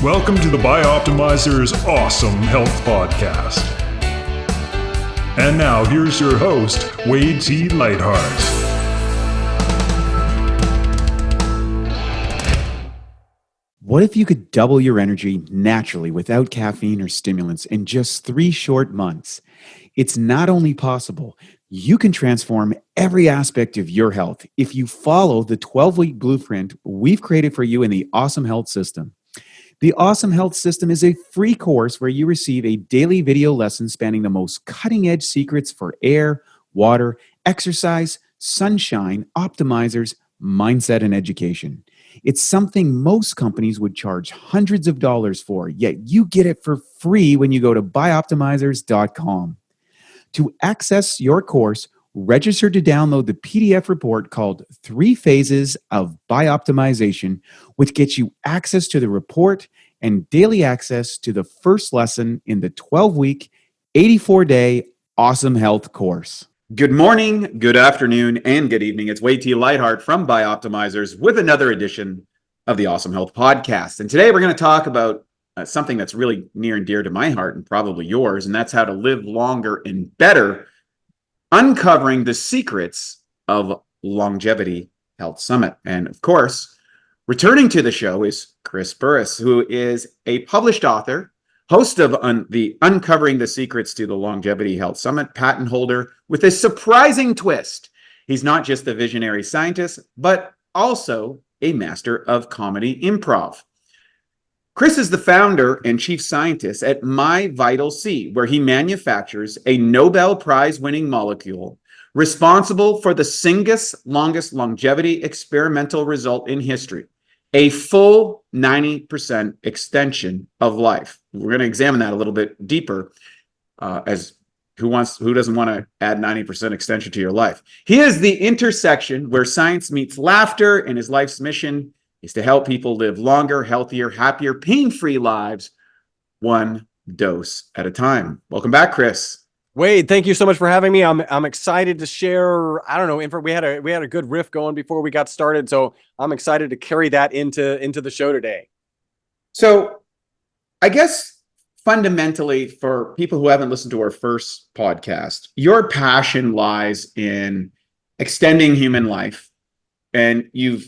Welcome to the Bioptimizers Awesome Health Podcast. And now here's your host, Wade T. Lightheart. What if you could double your energy naturally without caffeine or stimulants in just 3 short months? It's not only possible, you can transform every aspect of your health if you follow the 12-week blueprint we've created for you in the Awesome Health System. The Awesome Health System is a free course where you receive a daily video lesson spanning the most cutting-edge secrets for air, water, exercise, sunshine, optimizers, mindset, and education. It's something most companies would charge hundreds of dollars for, yet you get it for free when you go to bioptimizers.com. To access your course, register to download the PDF report called 3 Phases of Bioptimization, which gets you access to the report and daily access to the first lesson in the 12-week, 84-day Awesome Health course. Good morning, good afternoon, and good evening. It's Wade T. Lightheart from Bioptimizers with another edition of the Awesome Health Podcast. And today we're going to talk about something that's really near and dear to my heart and probably yours, and that's how to live longer and better, uncovering the secrets of Longevity Health Summit. And of course, returning to the show is Chris Burres, who is a published author, host of the Uncovering the Secrets to the Longevity Health Summit, patent holder with a surprising twist. He's not just a visionary scientist, but also a master of comedy improv. Chris is the founder and chief scientist at My Vital C, where he manufactures a Nobel Prize-winning molecule responsible for the single longest longevity experimental result in history, a full 90% extension of life. We're going to examine that a little bit deeper, as who doesn't want to add 90% extension to your life? He is the intersection where science meets laughter, and his life's mission is to help people live longer, healthier, happier, pain-free lives, one dose at a time. Welcome back, Chris. Wade, thank you so much for having me. I'm excited to share. I don't know. We had a good riff going before we got started, so I'm excited to carry that into the show today. So, I guess fundamentally, for people who haven't listened to our first podcast, your passion lies in extending human life, and you've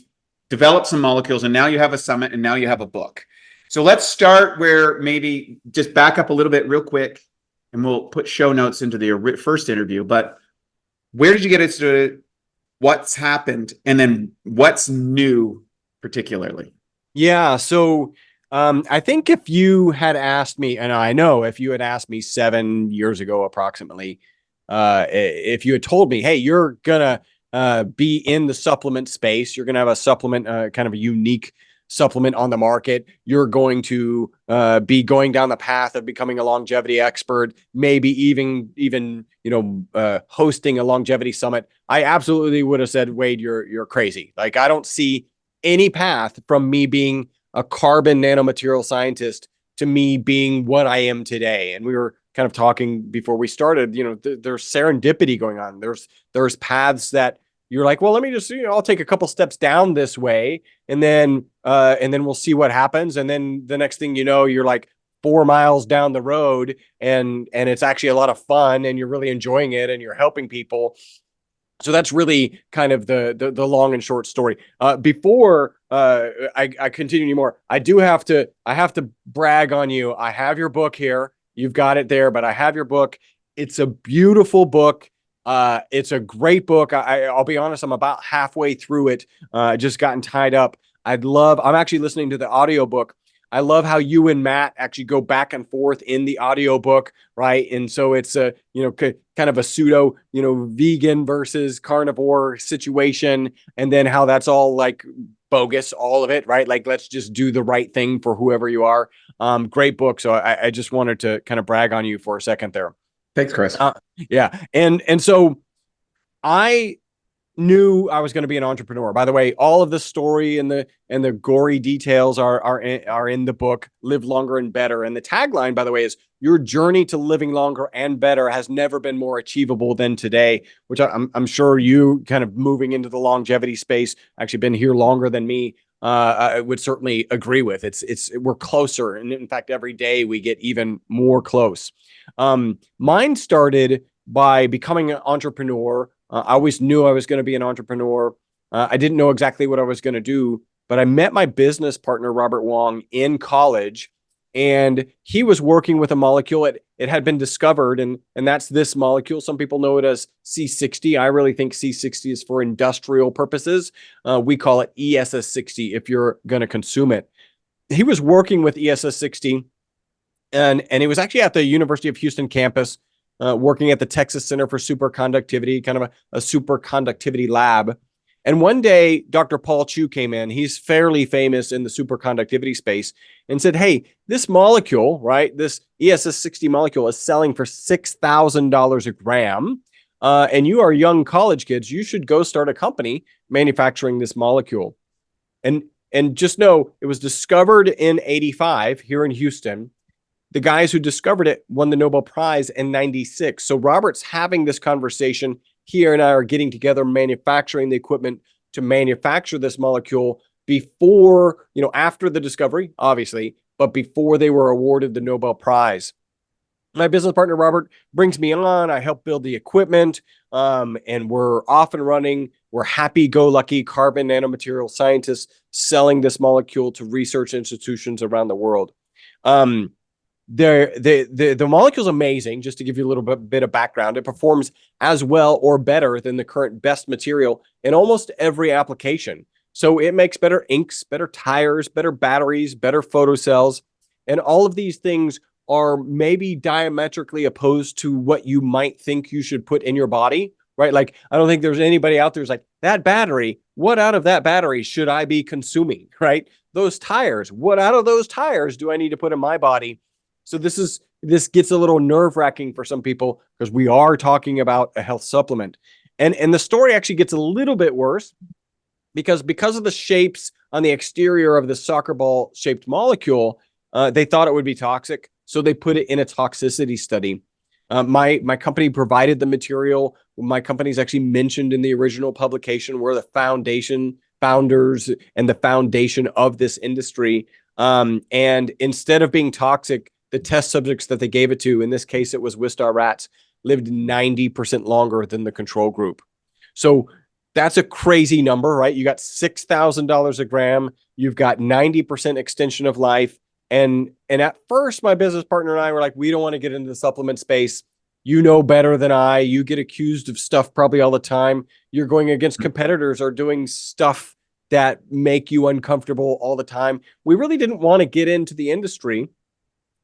developed some molecules, and now you have a summit, and now you have a book. So let's start where maybe just back up a little bit real quick, and we'll put show notes into the first interview. But where did you get it started? What's happened? And then what's new particularly? Yeah. So I think if you had asked me, and I know if you had asked me 7 years ago, approximately, if you had told me, hey, you're going to be in the supplement space, you're going to have a supplement, kind of a unique supplement on the market, you're going to be going down the path of becoming a longevity expert, maybe even hosting a longevity summit, I absolutely would have said, Wade, you're crazy. Like, I don't see any path from me being a carbon nanomaterial scientist to me being what I am today. And we were kind of talking before we started, there's serendipity going on. There's paths that you're like, well, let me just, I'll take a couple steps down this way, and then we'll see what happens. And then the next thing you know, you're like 4 miles down the road, and it's actually a lot of fun, and you're really enjoying it, and you're helping people. So that's really kind of the long and short story. Before I continue anymore, I have to brag on you. I have your book here. You've got it there, but I have your book. It's a beautiful book. It's a great book. I'll be honest, I'm about halfway through it. Just gotten tied up. I'm actually listening to the audiobook. I love how you and Matt actually go back and forth in the audiobook, right? And so it's a, kind of a pseudo, vegan versus carnivore situation. And then how that's all like bogus, all of it, right? Like, let's just do the right thing for whoever you are. Great book. So I just wanted to kind of brag on you for a second there. Thanks, Chris. Yeah. And so I knew I was going to be an entrepreneur. By the way, all of the story and the gory details are in the book, Live Longer and Better. And the tagline, by the way, is your journey to living longer and better has never been more achievable than today, which I'm sure you kind of moving into the longevity space, actually been here longer than me. I would certainly agree with. We're closer, and in fact, every day we get even more close. Mine started by becoming an entrepreneur. I always knew I was going to be an entrepreneur. I didn't know exactly what I was going to do, but I met my business partner, Robert Wong, in college, and he was working with a molecule. It had been discovered, and that's this molecule. Some people know it as C60. I really think C60 is for industrial purposes. We call it ESS60 if you're going to consume it. He was working with ESS60, and it was actually at the University of Houston campus, working at the Texas Center for Superconductivity, kind of a superconductivity lab. And one day, Dr. Paul Chu came in. He's fairly famous in the superconductivity space and said, hey, this molecule, right, this ESS60 molecule is selling for $6,000 a gram. And you are young college kids. You should go start a company manufacturing this molecule. And just know it was discovered in 85 here in Houston. The guys who discovered it won the Nobel Prize in 96. So Robert's having this conversation. He and I are getting together, manufacturing the equipment to manufacture this molecule before, after the discovery, obviously, but before they were awarded the Nobel Prize. My business partner, Robert, brings me on. I help build the equipment, and we're off and running. We're happy-go-lucky carbon nanomaterial scientists selling this molecule to research institutions around the world. The molecule is amazing. Just to give you a little bit of background, it performs as well or better than the current best material in almost every application. So it makes better inks, better tires, better batteries, better photocells, and all of these things are maybe diametrically opposed to what you might think you should put in your body, right? Like, I don't think there's anybody out there who's like, that battery, what out of that battery should I be consuming, right? Those tires, what out of those tires do I need to put in my body? So this gets a little nerve-wracking for some people because we are talking about a health supplement. And the story actually gets a little bit worse because of the shapes on the exterior of the soccer ball shaped molecule, they thought it would be toxic. So they put it in a toxicity study. My company provided the material. My company is actually mentioned in the original publication. We're the founders and the foundation of this industry. And instead of being toxic, the test subjects that they gave it to, in this case, it was Wistar rats, lived 90% longer than the control group. So that's a crazy number, right? You got $6,000 a gram. You've got 90% extension of life. And at first, my business partner and I were like, we don't want to get into the supplement space. You know better than I. You get accused of stuff probably all the time. You're going against competitors or doing stuff that make you uncomfortable all the time. We really didn't want to get into the industry.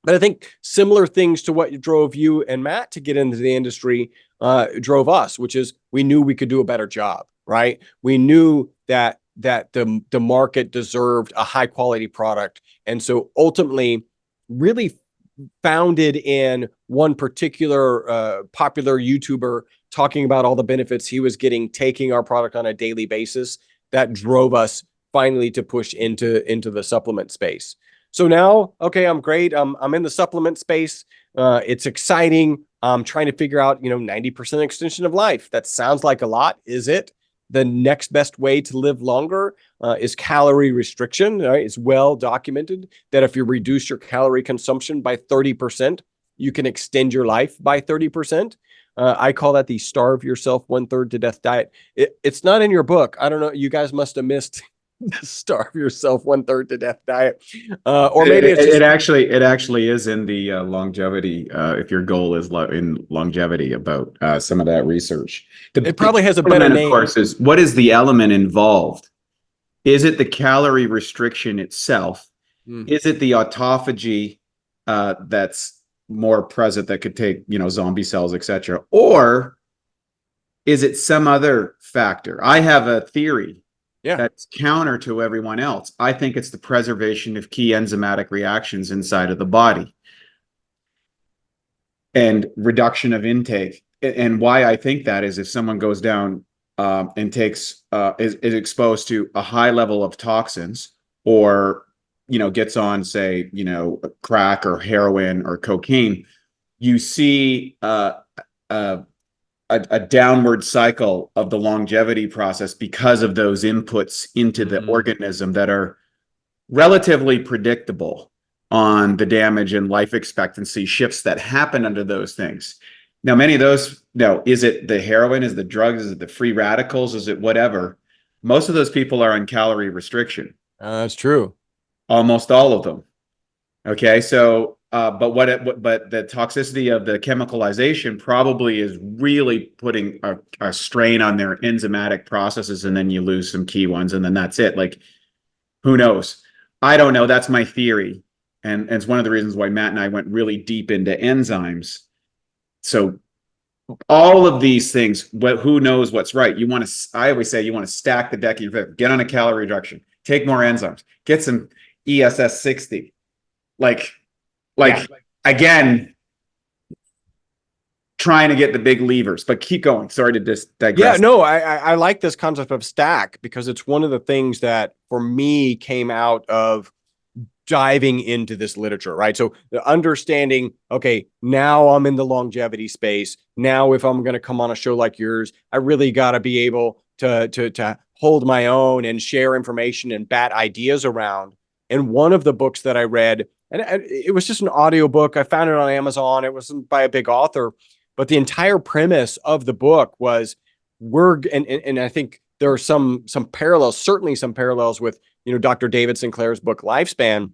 But I think similar things to what drove you and Matt to get into the industry drove us, which is we knew we could do a better job, right? We knew that the market deserved a high quality product. And so ultimately really founded in one particular popular YouTuber talking about all the benefits he was getting, taking our product on a daily basis, that drove us finally to push into the supplement space. So now, okay, I'm great. I'm in the supplement space. It's exciting. I'm trying to figure out, 90% extension of life. That sounds like a lot. Is it? The next best way to live longer is calorie restriction. Right? It's well documented that if you reduce your calorie consumption by 30%, you can extend your life by 30%. I call that the starve yourself 1/3 to death diet. It's not in your book. I don't know. You guys must have missed starve yourself 1/3 to death diet, or maybe it actually is in the longevity. If your goal is in longevity, about some of that research, it probably has a better name. Of course, is what is the element involved? Is it the calorie restriction itself? Is it the autophagy that's more present that could take zombie cells, etc., or is it some other factor? I have a theory. Yeah, that's counter to everyone else. I think it's the preservation of key enzymatic reactions inside of the body and reduction of intake. And why I think that is if someone goes down and takes is exposed to a high level of toxins, or gets on, say, crack or heroin or cocaine, you see a downward cycle of the longevity process because of those inputs into the organism that are relatively predictable on the damage and life expectancy shifts that happen under those things. Now, many of those, is it the heroin, is it the drugs, is it the free radicals, is it whatever? Most of those people are on calorie restriction. That's true. Almost all of them. Okay, so but the toxicity of the chemicalization probably is really putting a strain on their enzymatic processes, and then you lose some key ones, and then that's it. Like, who knows? I don't know. That's my theory, and it's one of the reasons why Matt and I went really deep into enzymes. So all of these things, who knows what's right? I always say you want to stack the deck. Get on a calorie reduction, take more enzymes, get some ESS 60. Again, trying to get the big levers, but keep going. Sorry to just digress. Yeah, no, I like this concept of stack because it's one of the things that for me came out of diving into this literature, right? So the understanding, okay, now I'm in the longevity space. Now, if I'm going to come on a show like yours, I really got to be able to hold my own and share information and bat ideas around. And one of the books that I read, and it was just an audio book. I found it on Amazon. It wasn't by a big author, but the entire premise of the book was and I think there are some parallels, certainly some parallels with, Dr. David Sinclair's book, Lifespan.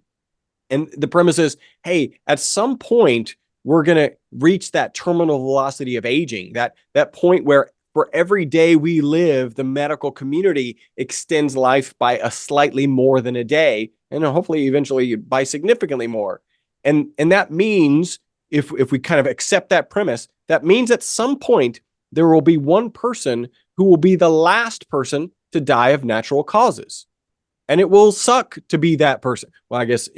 And the premise is, hey, at some point, we're going to reach that terminal velocity of aging, that point where for every day we live, the medical community extends life by a slightly more than a day, and hopefully eventually by significantly more. And that means if we kind of accept that premise, that means at some point there will be one person who will be the last person to die of natural causes. And it will suck to be that person. Well, I guess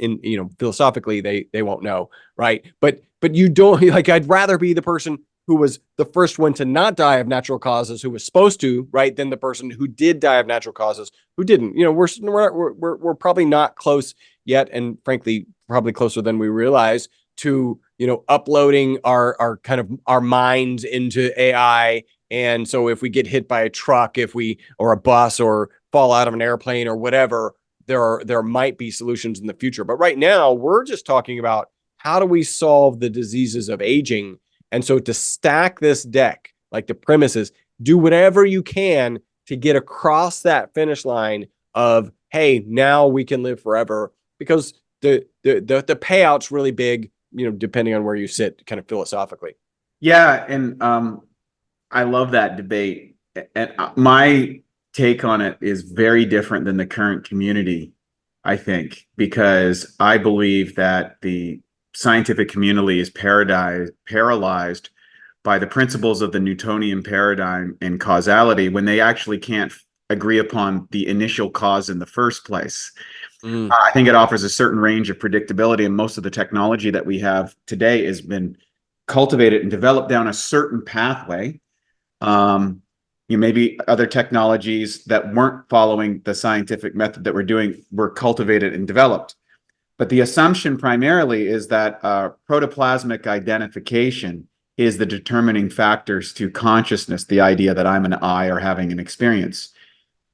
philosophically they won't know, right? But you don't I'd rather be the person who was the first one to not die of natural causes, who was supposed to, right, than the person who did die of natural causes who didn't. We're probably not close yet, and frankly, probably closer than we realize to uploading our kind of our minds into AI. And so if we get hit by a truck, or a bus, or fall out of an airplane, or whatever, there might be solutions in the future. But right now, we're just talking about how do we solve the diseases of aging. And so to stack this deck, like the premise is, do whatever you can to get across that finish line of, hey, now we can live forever, because the payout's really big, depending on where you sit kind of philosophically. Yeah. And I love that debate. And my take on it is very different than the current community, I think, because I believe that the scientific community is paralyzed by the principles of the Newtonian paradigm and causality when they actually can't agree upon the initial cause in the first place. I think it offers a certain range of predictability, and most of the technology that we have today has been cultivated and developed down a certain pathway. Maybe other technologies that weren't following the scientific method that we're doing were cultivated and developed. But the assumption primarily is that protoplasmic identification is the determining factors to consciousness, the idea that I'm an I or having an experience.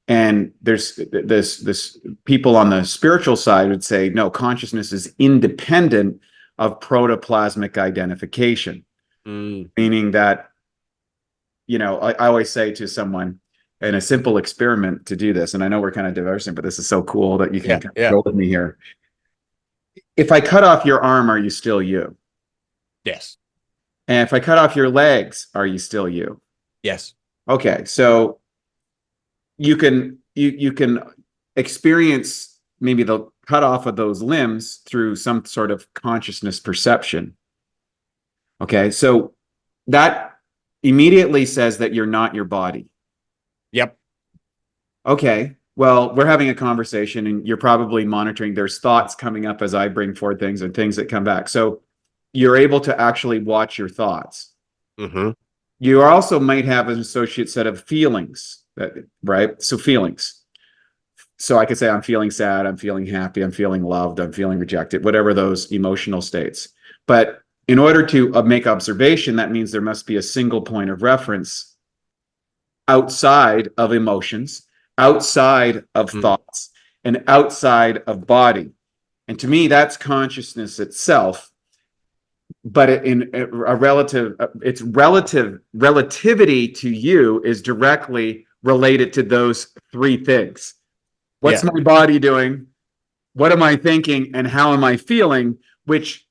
And there's this people on the spiritual side would say, no, consciousness is independent of protoplasmic identification, meaning that, I always say to someone in a simple experiment to do this, and I know we're kind of diversing, but this is so cool that you can go with me here. If I cut off your arm, are you still you? Yes. And if I cut off your legs, are you still you? Yes. Okay, so you can experience maybe the cut off of those limbs through some sort of consciousness perception. Okay, so that immediately says that you're not your body. Yep. Okay, well, we're having a conversation and you're probably monitoring. There's thoughts coming up as I bring forward things and things that come back. So you're able to actually watch your thoughts. Mm-hmm. You also might have an associate set of feelings, right? So feelings. So I could say, I'm feeling sad, I'm feeling happy, I'm feeling loved, I'm feeling rejected, whatever those emotional states. But in order to make observation, that means there must be a single point of reference outside of emotions, outside of thoughts, and outside of body. And to me, that's consciousness itself. But in a relativity to you is directly related to those three things. What's my body doing? What am I thinking? And how am I feeling? Which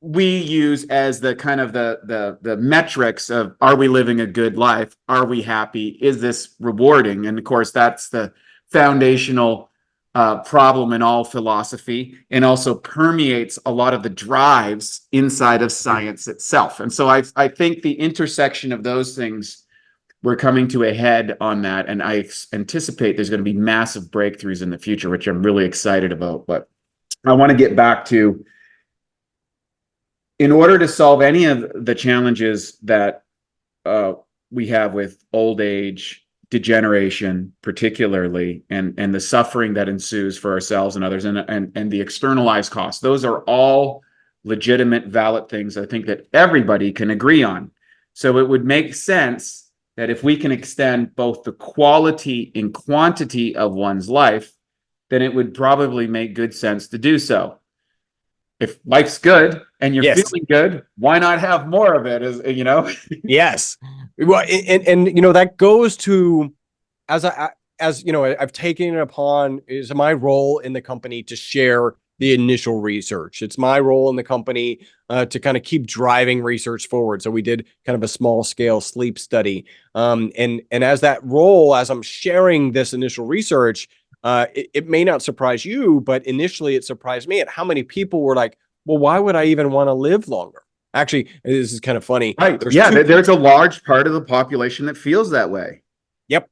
we use as the kind of the metrics of, are we living a good life? Are we happy? Is this rewarding? And of course, that's the foundational problem in all philosophy, and also permeates a lot of the drives inside of science itself. And so I think the intersection of those things, we're coming to a head on that, and I anticipate there's going to be massive breakthroughs in the future, which I'm really excited about. But I want to get back to, in order to solve any of the challenges that we have with old age, degeneration, particularly, and the suffering that ensues for ourselves and others, and the externalized costs, those are all legitimate, valid things I think that everybody can agree on. So it would make sense that if we can extend both the quality and quantity of one's life, then it would probably make good sense to do so. If life's good and you're feeling good, why not have more of it? As you know. Yes. Well, and you know, that goes to, as you know, I've taken it upon, is my role in the company to share the initial research. It's my role in the company to kind of keep driving research forward. So we did kind of a small scale sleep study. And as that role, as I'm sharing this initial research, it may not surprise you, but initially it surprised me at how many people were like, well, why would I even want to live longer? Actually, this is kind of funny. Right. There's a large part of the population that feels that way. Yep.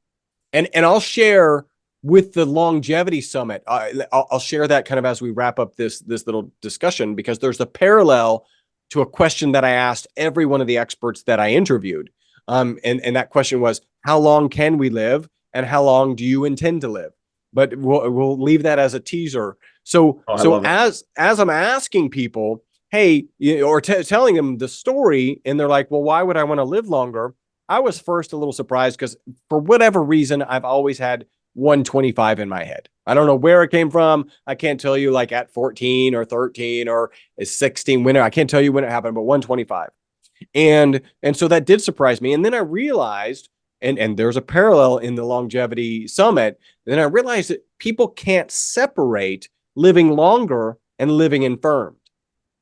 And I'll share with the longevity summit. I'll share that kind of as we wrap up this little discussion, because there's a parallel to a question that I asked every one of the experts that I interviewed. And that question was, how long can we live? And how long do you intend to live? But we'll leave that as a teaser. So as I'm asking people, hey, or telling them the story, and they're like, well, why would I want to live longer? I was first a little surprised because for whatever reason, I've always had 125 in my head. I don't know where it came from. I can't tell you, like at 14 or 13 or 16, when I can't tell you when it happened, but 125. And so that did surprise me. And then I realized, and there's a parallel in the longevity summit, then I realized that people can't separate living longer and living infirmed,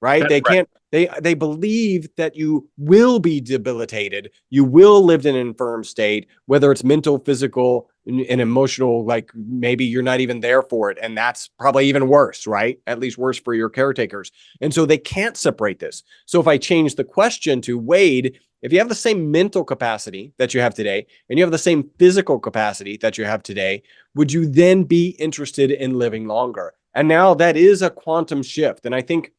right? They can't, they believe that you will be debilitated. You will live in an infirm state, whether it's mental, physical, and emotional, like maybe you're not even there for it. And that's probably even worse, right? At least worse for your caretakers. And so they can't separate this. So if I change the question to, Wade, if you have the same mental capacity that you have today, and you have the same physical capacity that you have today, would you then be interested in living longer? And now that is a quantum shift. And I think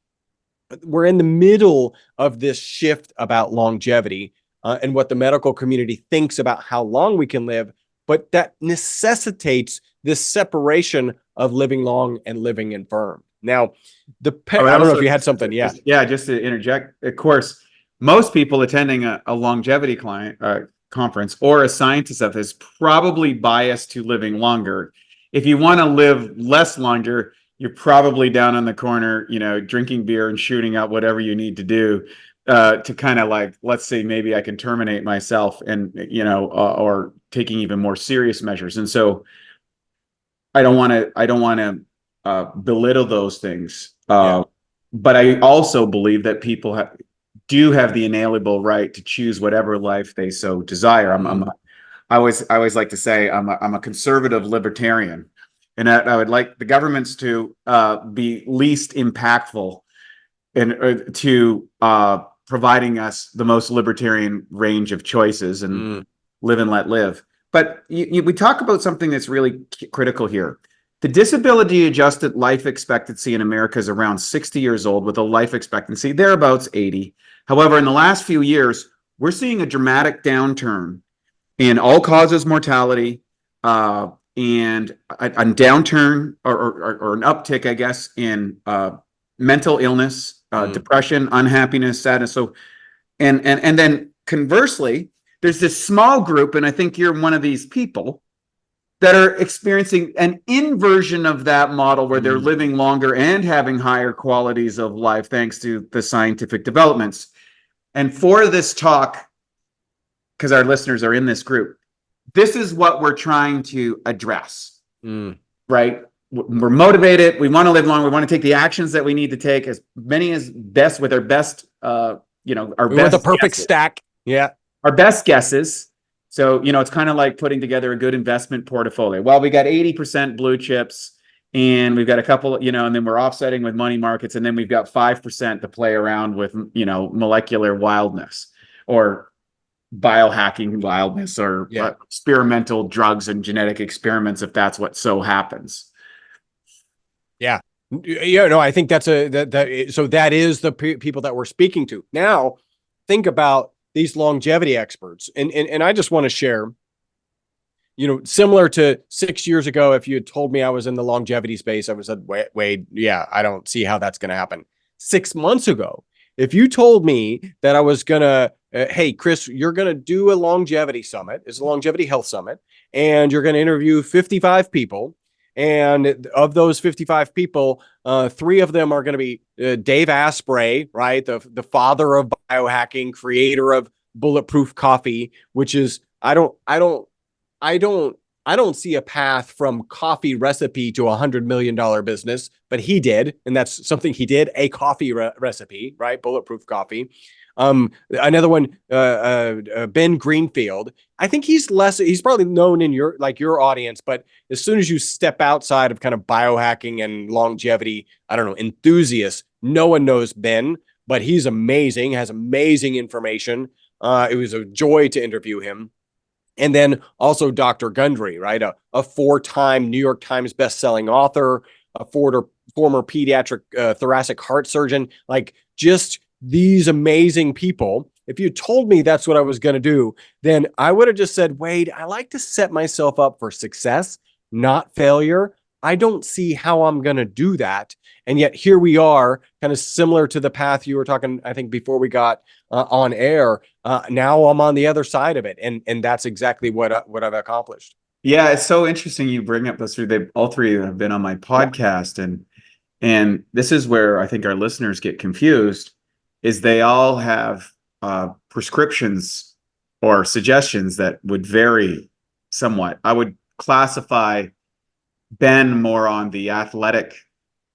we're in the middle of this shift about longevity and what the medical community thinks about how long we can live, but that necessitates this separation of living long and living infirm. Now, I don't know if you had something. Just to interject, of course, most people attending a longevity conference or a scientist of this probably biased to living longer. If you want to live less longer, you're probably down on the corner, drinking beer and shooting out whatever you need to do to kind of like, let's say maybe I can terminate myself, and or taking even more serious measures. And so I don't want to belittle those things, but I also believe that people do have the inalienable right to choose whatever life they so desire. I always like to say I'm a conservative libertarian. And I would like the governments to be least impactful to providing us the most libertarian range of choices and live and let live. But we talk about something that's really critical here. The disability adjusted life expectancy in America is around 60 years old, with a life expectancy thereabouts 80. However, in the last few years, we're seeing a dramatic downturn in all causes mortality, and a downturn or an uptick, I guess, in mental illness depression, unhappiness, sadness. So, and then conversely, there's this small group, and I think you're one of these people that are experiencing an inversion of that model where they're living longer and having higher qualities of life thanks to the scientific developments. And for this talk, because our listeners are in this group, this is what we're trying to address, right? We're motivated. We want to live long. We want to take the actions that we need to take, as many as best with our best, our We best want the perfect guesses. stack. Yeah. Our best guesses. So, it's kind of like putting together a good investment portfolio. Well, we got 80% blue chips, and we've got a couple, and then we're offsetting with money markets, and then we've got 5% to play around with, molecular wildness or biohacking wildness or experimental drugs and genetic experiments, if that's what so happens. Yeah. Yeah. No, I think that's so that is the people that we're speaking to. Now, think about these longevity experts. And I just want to share, similar to 6 years ago, if you had told me I was in the longevity space, I would have said, Wade, yeah, I don't see how that's going to happen. 6 months ago, if you told me that I was going to, hey, Chris, you're going to do a longevity summit, it's a longevity health summit, and you're going to interview 55 people. And of those 55 people, 3 of them are going to be Dave Asprey, right? The father of biohacking, creator of Bulletproof Coffee, which is, I don't see a path from coffee recipe to $100 million business, but he did. And that's something he did, a coffee recipe, right? Bulletproof Coffee. Another one, Ben Greenfield. I think he's probably known in your audience, but as soon as you step outside of kind of biohacking and longevity, I don't know, enthusiasts, no one knows Ben, but he's amazing, has amazing information. It was a joy to interview him. And then also Dr. Gundry, right? A 4-time New York Times bestselling author, a former pediatric thoracic heart surgeon, like just these amazing people. If you told me that's what I was going to do, then I would have just said, Wade, I like to set myself up for success, not failure. I don't see how I'm going to do that. And yet here we are, kind of similar to the path you were talking, I think, before we got on air. Now I'm on the other side of it. And that's exactly what I've accomplished. Yeah, it's so interesting you bring up those 3. All 3 have been on my podcast. And this is where I think our listeners get confused, is they all have prescriptions or suggestions that would vary somewhat. I would classify Ben more on the athletic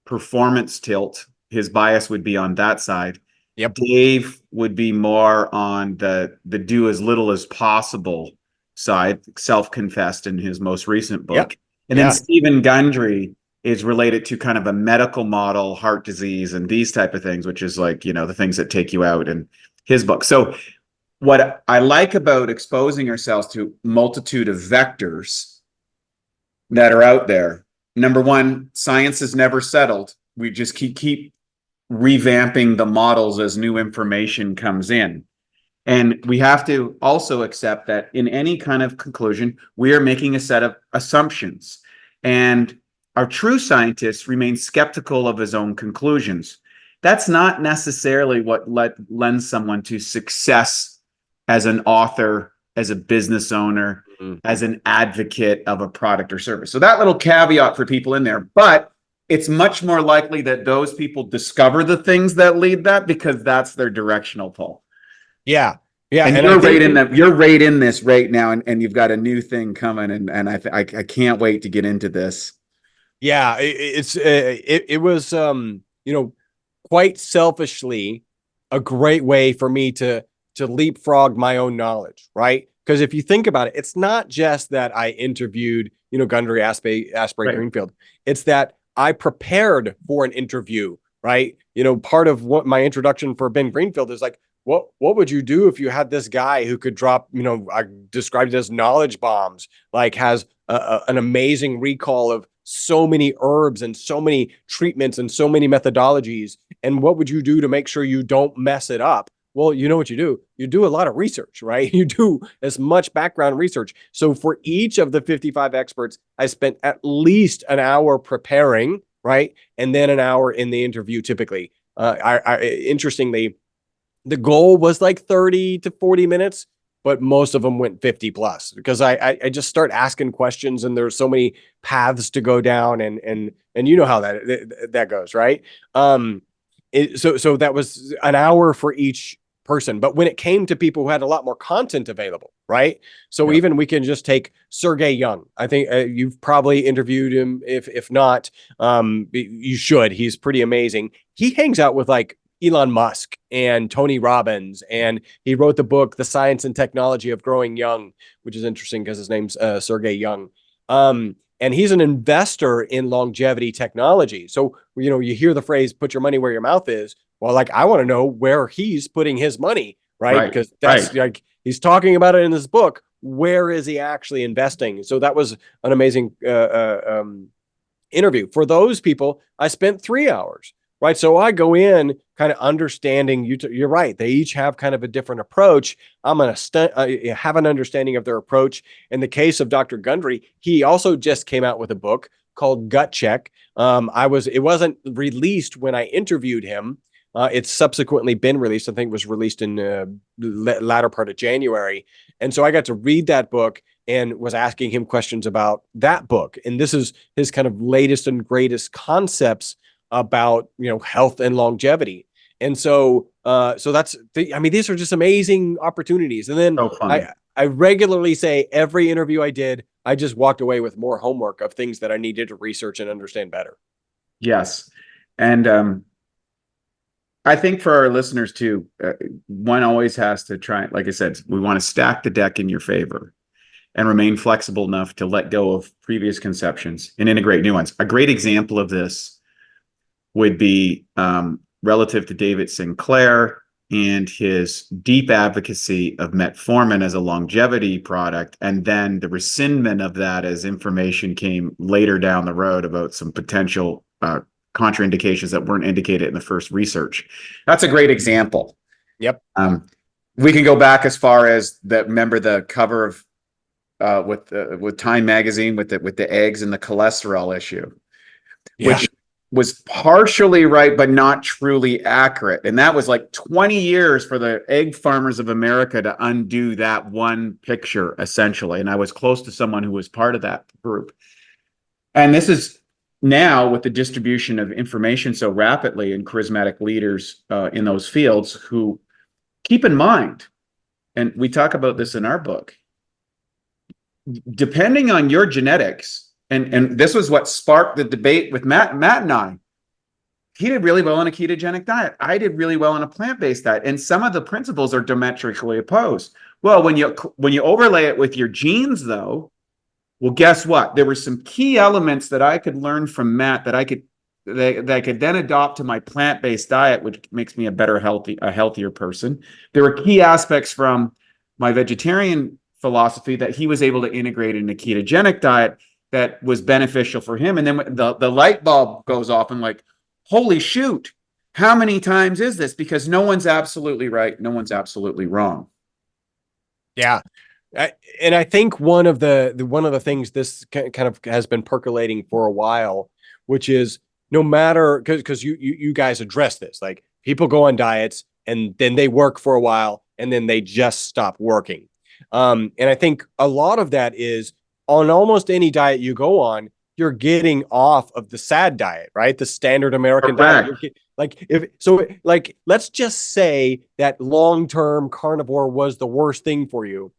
performance tilt. His bias would be on that side. Yep. Dave would be more on the do as little as possible side, self-confessed in his most recent book. Yep. And then Stephen Gundry is related to kind of a medical model, heart disease, and these type of things, which is like, the things that take you out in his book. So what I like about exposing ourselves to multitude of vectors that are out there, number one, science is never settled. We just keep revamping the models as new information comes in. And we have to also accept that in any kind of conclusion, we are making a set of assumptions. And our true scientist remains skeptical of his own conclusions. That's not necessarily what lends someone to success as an author, as a business owner, as an advocate of a product or service. So that little caveat for people in there, but it's much more likely that those people discover the things that lead that, because that's their directional pull. Yeah. Yeah. And you're right in this right now, and you've got a new thing coming, and I can't wait to get into this. Yeah, it was quite selfishly a great way for me to leapfrog my own knowledge, right? Because if you think about it, it's not just that I interviewed Gundry, Asprey, right. Greenfield. It's that I prepared for an interview, right? Part of what my introduction for Ben Greenfield is like, what would you do if you had this guy who could drop, I described it as knowledge bombs, like has an amazing recall of so many herbs and so many treatments and so many methodologies. And what would you do to make sure you don't mess it up? Well, you know what you do? You do a lot of research, right? You do as much background research. So for each of the 55 experts, I spent at least an hour preparing, right? And then an hour in the interview typically. Interestingly, the goal was like 30 to 40 minutes, but most of them went 50 plus because I just start asking questions and there's so many paths to go down and you know how that goes, right? So that was an hour for each person. But when it came to people who had a lot more content available, right? So even we can just take Sergey Young. I think you've probably interviewed him. If not, you should. He's pretty amazing. He hangs out with like Elon Musk and Tony Robbins, and he wrote the book, The Science and Technology of Growing Young, which is interesting because his name's Sergey Young. And he's an investor in longevity technology. So, you know, you hear the phrase, put your money where your mouth is. Well, like, I want to know where he's putting his money, right? Because that's like, he's talking about it in this book. Where is he actually investing? So that was an amazing interview. For those people, I spent 3 hours, right? So I go in kind of understanding, you're right. They each have kind of a different approach. I'm going to have an understanding of their approach. In the case of Dr. Gundry, he also just came out with a book called Gut Check. It wasn't released when I interviewed him. It's subsequently been released. I think it was released in latter part of January. And so I got to read that book and was asking him questions about that book. And this is his kind of latest and greatest concepts about, you know, health and longevity. And so these are just amazing opportunities. And then I regularly say every interview I did, I just walked away with more homework of things that I needed to research and understand better. Yes. And I think for our listeners too, one always has to try, like I said, we want to stack the deck in your favor and remain flexible enough to let go of previous conceptions and integrate new ones. A great example of this would be relative to David Sinclair and his deep advocacy of metformin as a longevity product, and then the rescindment of that as information came later down the road about some potential contraindications that weren't indicated in the first research. That's a great example. Yep. We can go back as far as that. Remember the cover of with Time magazine with the eggs and the cholesterol issue, which was partially right, but not truly accurate. And that was like 20 years for the egg farmers of America to undo that one picture, essentially. And I was close to someone who was part of that group. And this is now with the distribution of information so rapidly and charismatic leaders in those fields who keep in mind, and we talk about this in our book, depending on your genetics, and this was what sparked the debate with Matt and I. He did really well on a ketogenic diet. I did really well on a plant-based diet. And some of the principles are diametrically opposed. Well, when you overlay it with your genes, though, well, guess what? There were some key elements that I could learn from Matt that I could then adopt to my plant-based diet, which makes me a healthier person. There were key aspects from my vegetarian philosophy that he was able to integrate in a ketogenic diet that was beneficial for him. And then the light bulb goes off and like, holy shoot, how many times is this? Because no one's absolutely right. No one's absolutely wrong. Yeah. And I think one of the things this kind of has been percolating for a while, which is no matter, because you guys address this, like people go on diets and then they work for a while and then they just stop working. And I think a lot of that is on almost any diet you go on, you're getting off of the SAD diet, right? The standard American diet. Let's just say that long-term carnivore was the worst thing for you.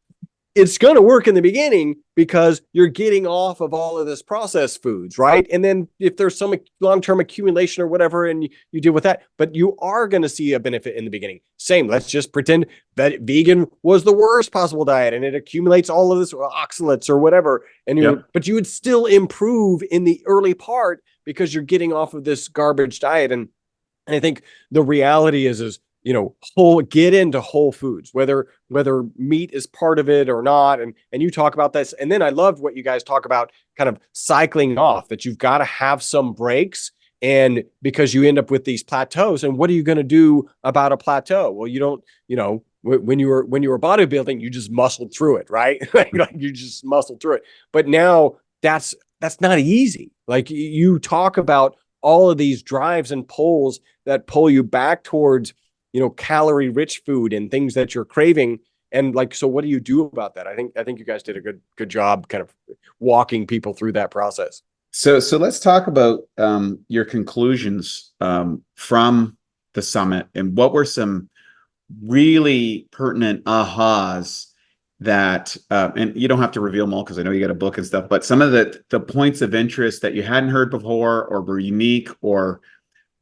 It's going to work in the beginning because you're getting off of all of this processed foods, right? And then if there's some long-term accumulation or whatever, and you deal with that, but you are going to see a benefit in the beginning. Same, let's just pretend that vegan was the worst possible diet and it accumulates all of this oxalates or whatever. And but you would still improve in the early part because you're getting off of this garbage diet. And I think the reality is get into whole foods, whether meat is part of it or not. And you talk about this. And then I loved what you guys talk about kind of cycling off, that you've got to have some breaks, and because you end up with these plateaus. And what are you going to do about a plateau? Well, you don't, when you were bodybuilding, you just muscled through it, right? like you just muscled through it. But now that's not easy. Like you talk about all of these drives and pulls that pull you back towards, calorie rich food and things that you're craving. And like, so what do you do about that? I think you guys did a good job kind of walking people through that process. So let's talk about your conclusions from the summit, and what were some really pertinent ahas that, and you don't have to reveal them all because I know you got a book and stuff, but some of the points of interest that you hadn't heard before, or were unique, or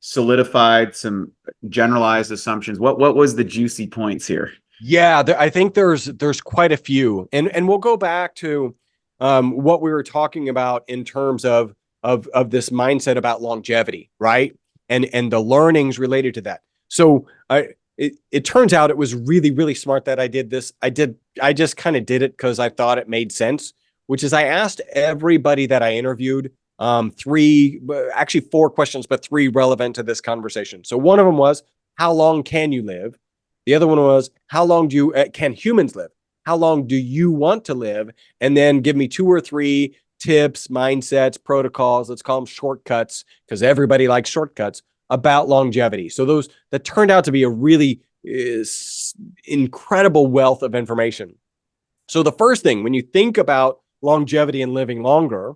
solidified some generalized assumptions. What was the juicy points here? Yeah, I think there's quite a few, and we'll go back to what we were talking about in terms of this mindset about longevity, right? And the learnings related to that. So it turns out it was really, really smart that I did this. I just kind of did it because I thought it made sense, which is I asked everybody that I interviewed actually 4 questions, but 3 relevant to this conversation. So one of them was, how long can you live? The other one was, how long can humans live? How long do you want to live? And then give me 2 or 3 tips, mindsets, protocols, let's call them shortcuts, because everybody likes shortcuts, about longevity. So that turned out to be a really incredible wealth of information. So the first thing, when you think about longevity and living longer,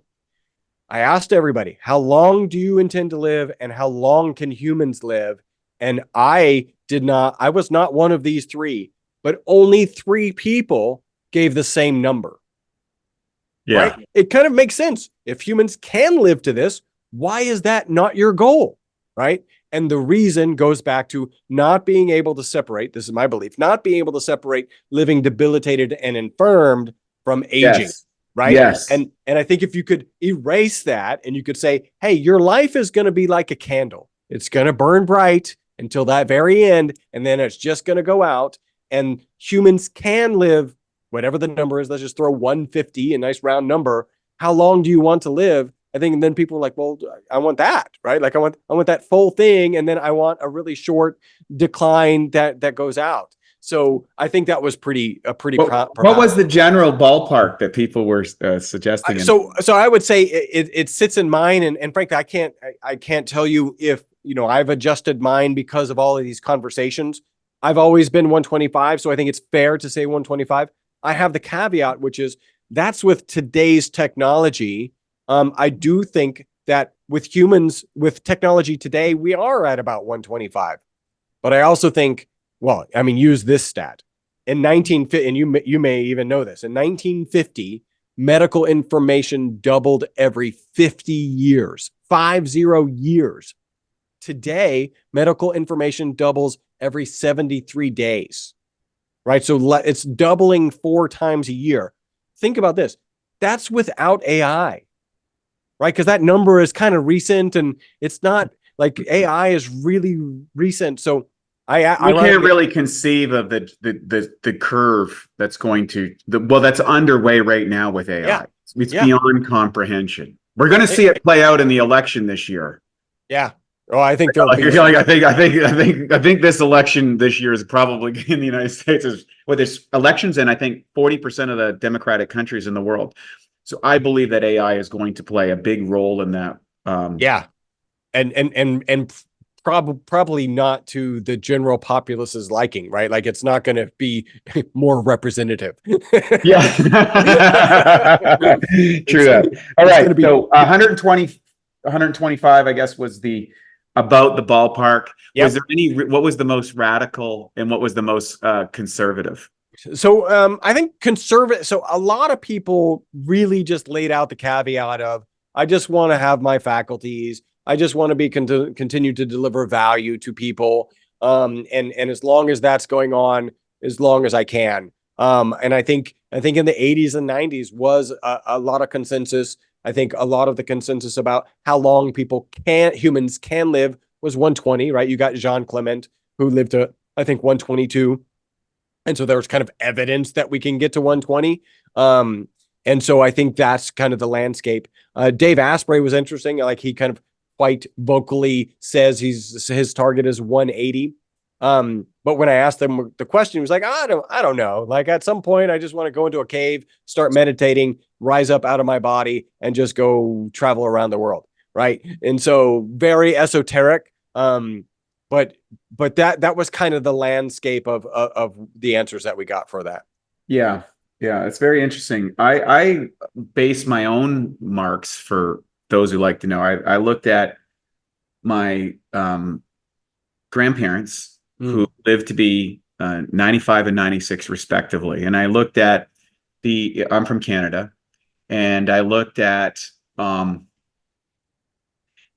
I asked everybody, how long do you intend to live, and how long can humans live? And I was not one of these 3, but only 3 people gave the same number. Yeah. Right? It kind of makes sense. If humans can live to this, why is that not your goal? Right? And the reason goes back to not being able to separate, this is my belief, not being able to separate living debilitated and infirmed from aging. Yes. Right? Yes. And I think if you could erase that and you could say, hey, your life is going to be like a candle. It's going to burn bright until that very end, and then it's just going to go out. And humans can live, whatever the number is, let's just throw 150, a nice round number. How long do you want to live? I think, and then people are like, well, I want that, right? Like I want that full thing, and then I want a really short decline that goes out. So I think that was pretty. What was the general ballpark that people were suggesting? So I would say it sits in mine, and frankly, I can't tell you if I've adjusted mine because of all of these conversations. I've always been 125, so I think it's fair to say 125. I have the caveat, which is that's with today's technology. I do think that with humans, with technology today, we are at about 125. But I also think, well, I mean, use this stat. In 1950, and you may even know this, in 1950, medical information doubled every 50 years, 50 years. Today, medical information doubles every 73 days, right? So it's doubling 4 times a year. Think about this. That's without AI, right? Because that number is kind of recent, and it's not like AI is really recent. So I can't really conceive of the curve that's going to that's underway right now with AI. Yeah. It's beyond comprehension. We're going to see it play out in the election this year. Yeah. Oh, I think there'll be. I think this election this year is probably in the United States there's elections in, I think, 40% of the democratic countries in the world. So I believe that AI is going to play a big role in that. And probably not to the general populace's liking, right? Like it's not going to be more representative. Yeah. True that. All right. So 125, I guess, was about the ballpark. Yep. Was there what was the most radical and what was the most conservative? So I think conservative. So a lot of people really just laid out the caveat of, I just want to have my faculties. I just want to be continue to deliver value to people. And as long as that's going on, as long as I can. And I think in the 80s and 90s was a lot of consensus. I think a lot of the consensus about how long humans can live was 120, right? You got Jean Clement, who lived to, I think, 122. And so there was kind of evidence that we can get to 120. And so I think that's kind of the landscape. Dave Asprey was interesting. Like he kind of quite vocally says his target is 180. But when I asked him the question, he was like, I don't know. Like at some point, I just want to go into a cave, start meditating, rise up out of my body, and just go travel around the world. right? And so very esoteric. But that was kind of the landscape of the answers that we got for that. Yeah. Yeah. It's very interesting. I base my own marks for those who like to know. I looked at my grandparents who lived to be 95 and 96 respectively. And I looked at I'm from Canada, and I looked at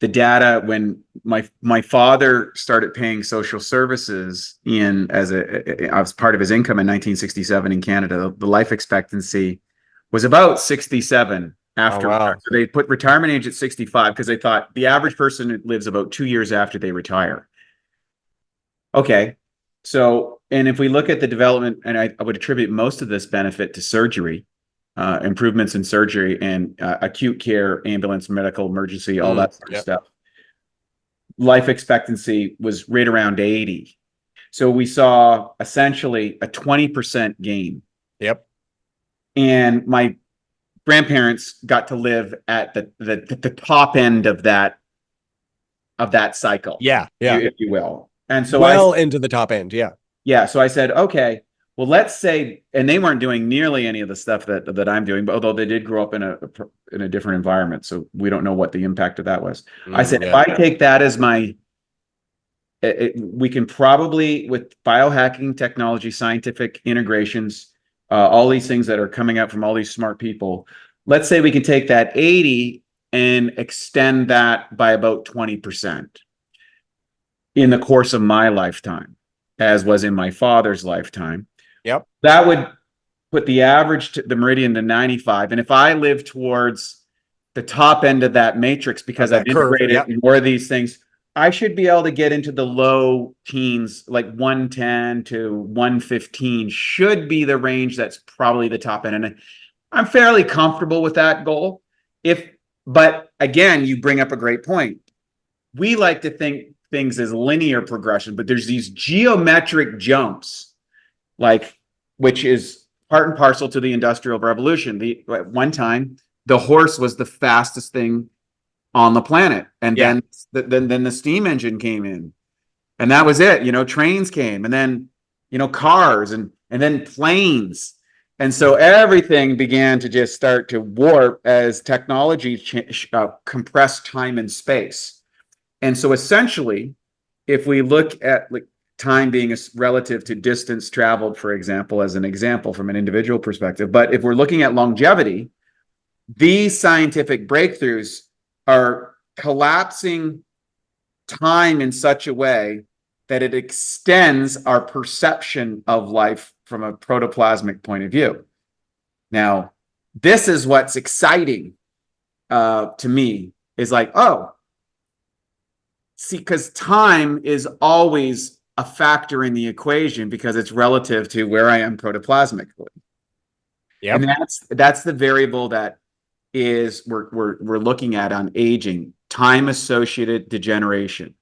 the data when my father started paying social services as part of his income in 1967 in Canada. The life expectancy was about 67 after. Oh, wow. So they put retirement age at 65 because they thought the average person lives about 2 years after they retire. Okay. So, and if we look at the development, and I would attribute most of this benefit to surgery, improvements in surgery and acute care, ambulance, medical emergency, all that sort of stuff. Life expectancy was right around 80. So we saw essentially a 20% gain. Yep. And my grandparents got to live at the top end of that cycle. Yeah. Yeah. If you will. And so into the top end. Yeah. Yeah. So I said, okay, well, let's say, and they weren't doing nearly any of the stuff that I'm doing, but although they did grow up in a different environment, so we don't know what the impact of that was. I said, if I take that as we can probably, with biohacking technology, scientific integrations, all these things that are coming out from all these smart people, let's say we can take that 80 and extend that by about 20% in the course of my lifetime, as was in my father's lifetime. Yep. That would put the average to the meridian to 95. And if I live towards the top end of that matrix, because I've integrated more of these things, I should be able to get into the low teens, like 110 to 115 should be the range that's probably the top end. And I'm fairly comfortable with that goal. But again, you bring up a great point. We like to think things as linear progression, but there's these geometric jumps, which is part and parcel to the Industrial Revolution. At one time, the horse was the fastest thing on the planet, and then the steam engine came in, and that was it. Trains came, and then cars, and then planes, and so everything began to just start to warp as technology compressed time and space. And so essentially, if we look at time being relative to distance traveled, for example, as an example from an individual perspective, but if we're looking at longevity, these scientific breakthroughs are collapsing time in such a way that it extends our perception of life from a protoplasmic point of view. Now, this is what's exciting to me, is because time is always a factor in the equation because it's relative to where I am protoplasmically. Yep. And that's the variable that we're looking at on aging, time-associated degeneration.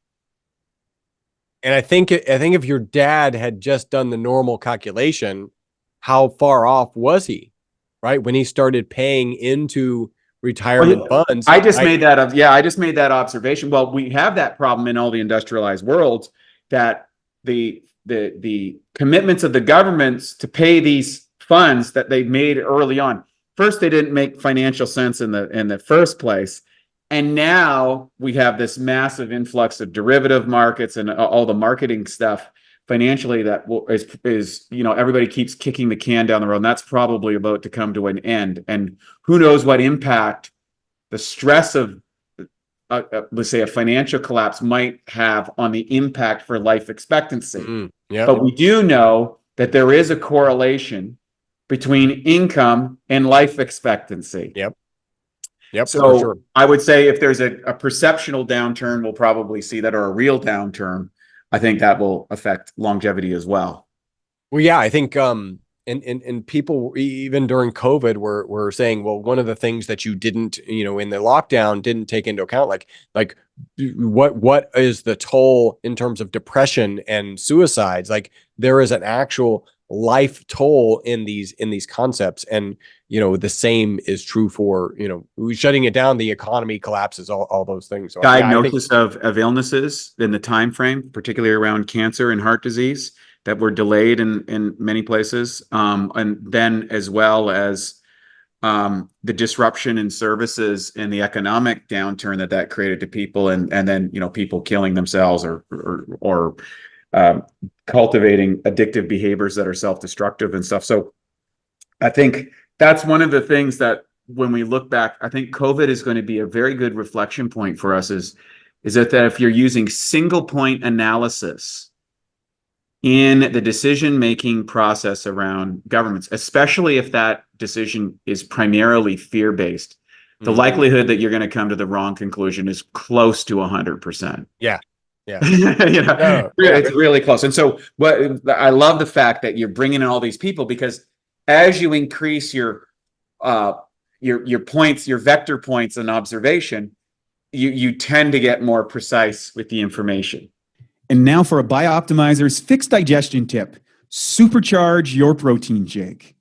And I think if your dad had just done the normal calculation, how far off was he, right? When he started paying into retirement funds. I just made that observation. Well, we have that problem in all the industrialized worlds, that the commitments of the governments to pay these funds that they made early on. First, they didn't make financial sense in the first place. And now we have this massive influx of derivative markets and all the marketing stuff financially that is everybody keeps kicking the can down the road. And that's probably about to come to an end. And who knows what impact the stress of, let's say, a financial collapse might have on the impact for life expectancy. But we do know that there is a correlation between income and life expectancy. Yep. So for sure. I would say if there's a perceptual downturn, we'll probably see that, or a real downturn. I think that will affect longevity as well. Well, yeah, I think and people even during COVID were saying, well, one of the things that you didn't, in the lockdown didn't take into account, like what is the toll in terms of depression and suicides? Like there is an actual life toll in these concepts. And, the same is true for, shutting it down, the economy collapses, all those things. So, Diagnosis of illnesses in the time frame, particularly around cancer and heart disease, that were delayed in many places, and then as well as the disruption in services and the economic downturn that created to people, and then people killing themselves or cultivating addictive behaviors that are self-destructive and stuff. So I think that's one of the things that when we look back, I think COVID is going to be a very good reflection point for us. Is that if you're using single point analysis in the decision-making process around governments, especially if that decision is primarily fear-based, the likelihood that you're going to come to the wrong conclusion is close to 100%. Yeah. It's really close. And so I love the fact that you're bringing in all these people, because as you increase your points, your vector points and observation, you tend to get more precise with the information. And now for a Bioptimizers fixed digestion tip: supercharge your protein shake.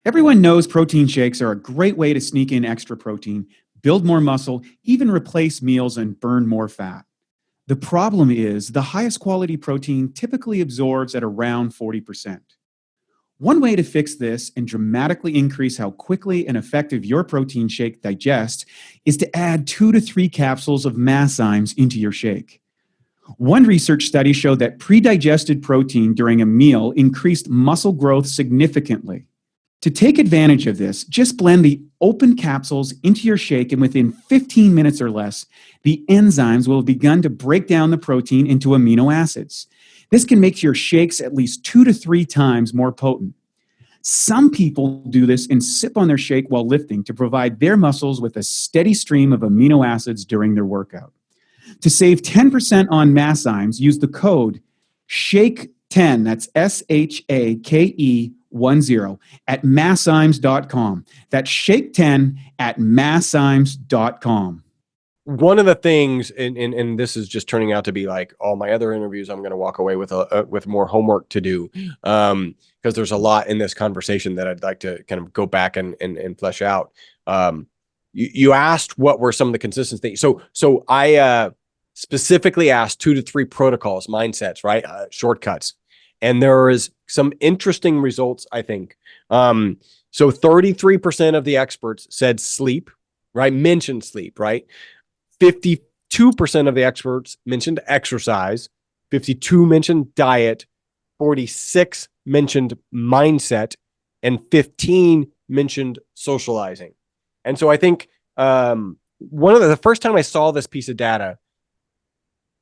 Everyone knows protein shakes are a great way to sneak in extra protein, build more muscle, even replace meals and burn more fat. The problem is the highest quality protein typically absorbs at around 40%. One way to fix this and dramatically increase how quickly and effective your protein shake digests is to add 2 to 3 capsules of masszymes into your shake. One research study showed that pre-digested protein during a meal increased muscle growth significantly. To take advantage of this, just blend the open capsules into your shake, and within 15 minutes or less, the enzymes will have begun to break down the protein into amino acids. This can make your shakes at least 2 to 3 times more potent. Some people do this and sip on their shake while lifting to provide their muscles with a steady stream of amino acids during their workout. To save 10% on masszymes, use the code SHAKE10, that's SHAKE10, at masszymes.com. That's SHAKE10 at masszymes.com. One of the things, and this is just turning out to be like all my other interviews, I'm going to walk away with more homework to do, because there's a lot in this conversation that I'd like to kind of go back and flesh out. You asked what were some of the consistent things. So I specifically asked 2 to 3 protocols, mindsets, right? Shortcuts. And there is some interesting results, I think. So 33% of the experts said sleep, right? Mentioned sleep, right? 52% of the experts mentioned exercise. 52 mentioned diet. 46 mentioned mindset. And 15 mentioned socializing. And so I think the first time I saw this piece of data,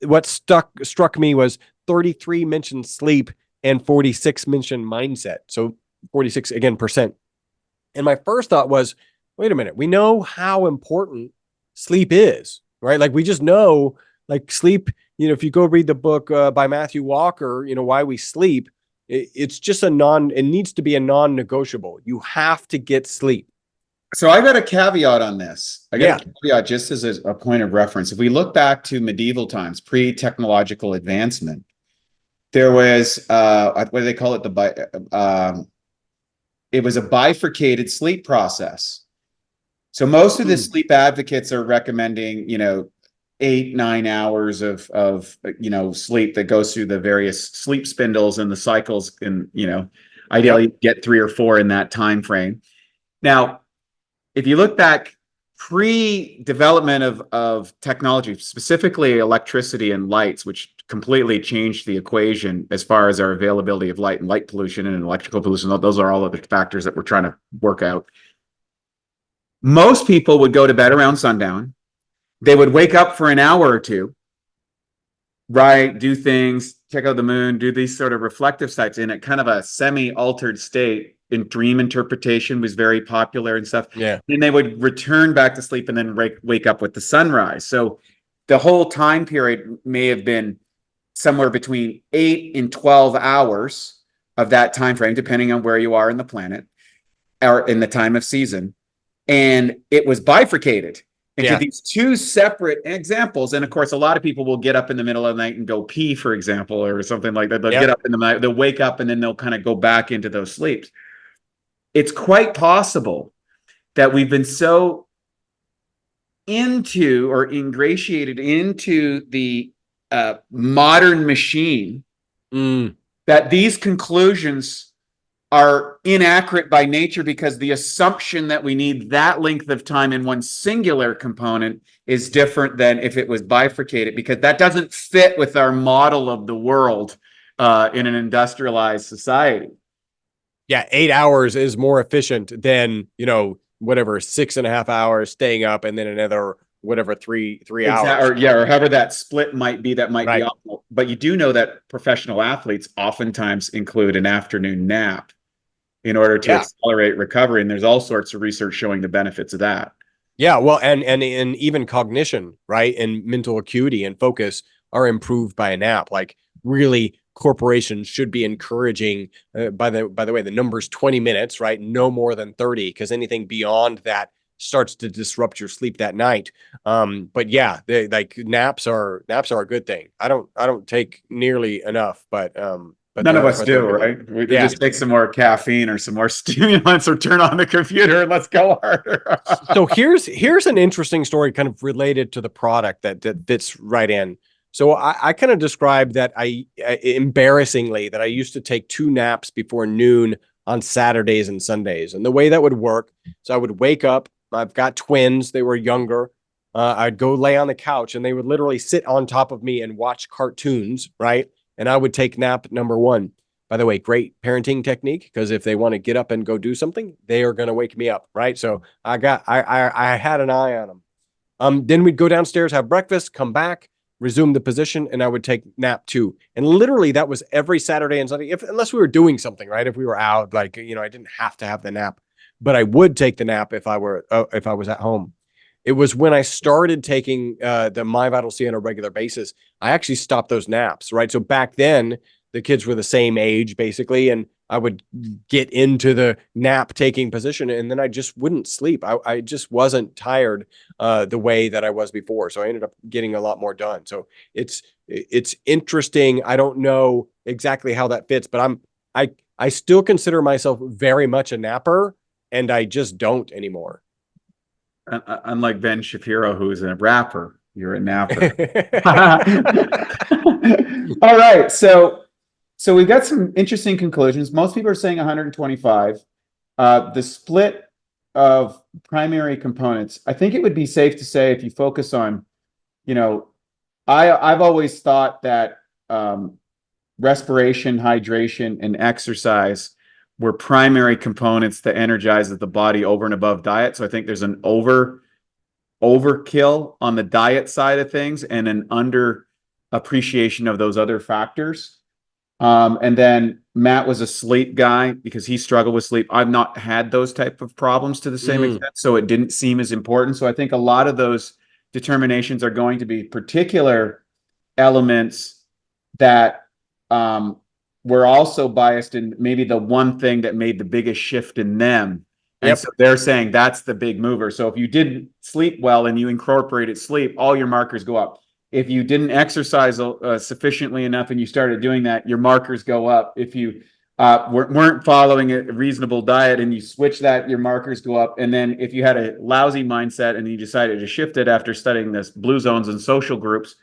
what struck me was 33 mentioned sleep and 46 mentioned mindset. So 46 again percent. And my first thought was, wait a minute, we know how important sleep is, right? Like we just know, like sleep, if you go read the book by Matthew Walker, Why We Sleep, it's just it needs to be a non-negotiable. You have to get sleep. So I got a caveat on this. A caveat just as a point of reference. If we look back to medieval times, pre-technological advancement, there was what do they call it? It was a bifurcated sleep process. So most of the sleep advocates are recommending, 8-9 hours of sleep that goes through the various sleep spindles and the cycles, and ideally get 3 or 4 in that time frame. Now, if you look back pre-development of technology, specifically electricity and lights, which completely changed the equation as far as our availability of light and light pollution and electrical pollution, those are all of the factors that we're trying to work out. Most people would go to bed around sundown. They would wake up for an hour or two, right? Do things, check out the moon, do these sort of reflective sites in a kind of a semi-altered state. In dream interpretation was very popular and stuff. Yeah. And they would return back to sleep and then wake up with the sunrise. So the whole time period may have been somewhere between 8 and 12 hours of that time frame, depending on where you are in the planet or in the time of season. And it was bifurcated into these two separate examples. And of course, a lot of people will get up in the middle of the night and go pee, for example, or something like that. They'll get up in the night, they'll wake up, and then they'll kind of go back into those sleeps. It's quite possible that we've been so into or ingratiated into the modern machine that these conclusions are inaccurate by nature, because the assumption that we need that length of time in one singular component is different than if it was bifurcated, because that doesn't fit with our model of the world in an industrialized society. Yeah, 8 hours is more efficient than, whatever, 6.5 hours staying up and then another whatever three hours. Or however that split might be, that might be optimal. But you do know that professional athletes oftentimes include an afternoon nap in order to accelerate recovery. And there's all sorts of research showing the benefits of that. Yeah, well, and even cognition, right, and mental acuity and focus are improved by a nap. Like, really, corporations should be encouraging, by the way, the number's 20 minutes, right? No more than 30, because anything beyond that starts to disrupt your sleep that night. But yeah, naps are a good thing. I don't take nearly enough, but none of us do, right? We just take some more caffeine or some more stimulants, or turn on the computer and let's go harder. So here's an interesting story kind of related to the product that fits right in. So I kind of described that embarrassingly, that I used to take 2 naps before noon on Saturdays and Sundays. And the way that would work, so I would wake up, I've got twins, they were younger. I'd go lay on the couch and they would literally sit on top of me and watch cartoons, right? And I would take nap number 1. By the way, great parenting technique, because if they want to get up and go do something, they are going to wake me up, right? So I had an eye on them. Then we'd go downstairs, have breakfast, come back, resume the position, and I would take nap 2. And literally that was every Saturday and Sunday, unless we were doing something, right? If we were out, I didn't have to have the nap, but I would take the nap if I was at home. It was when I started taking the My Vital C on a regular basis, I actually stopped those naps, right? So back then, the kids were the same age, basically, and I would get into the nap taking position, and then I just wouldn't sleep. I just wasn't tired the way that I was before. So I ended up getting a lot more done. So it's interesting. I don't know exactly how that fits, but I still consider myself very much a napper, and I just don't anymore. Unlike Ben Shapiro, who is a rapper, you're a napper. All right. So we've got some interesting conclusions. Most people are saying 125. The split of primary components, I think it would be safe to say, if you focus on, I've always thought that respiration, hydration, and exercise were primary components that energizes the body over and above diet. So I think there's an overkill on the diet side of things and an under appreciation of those other factors. And then Matt was a sleep guy because he struggled with sleep. I've not had those type of problems to the same extent, so it didn't seem as important. So I think a lot of those determinations are going to be particular elements that were also biased in maybe the one thing that made the biggest shift in them. And so they're saying that's the big mover. So if you didn't sleep well and you incorporated sleep, all your markers go up. If you didn't exercise sufficiently enough and you started doing that, your markers go up. If you weren't following a reasonable diet and you switch that, your markers go up. And then if you had a lousy mindset and you decided to shift it after studying this blue zones and social groups,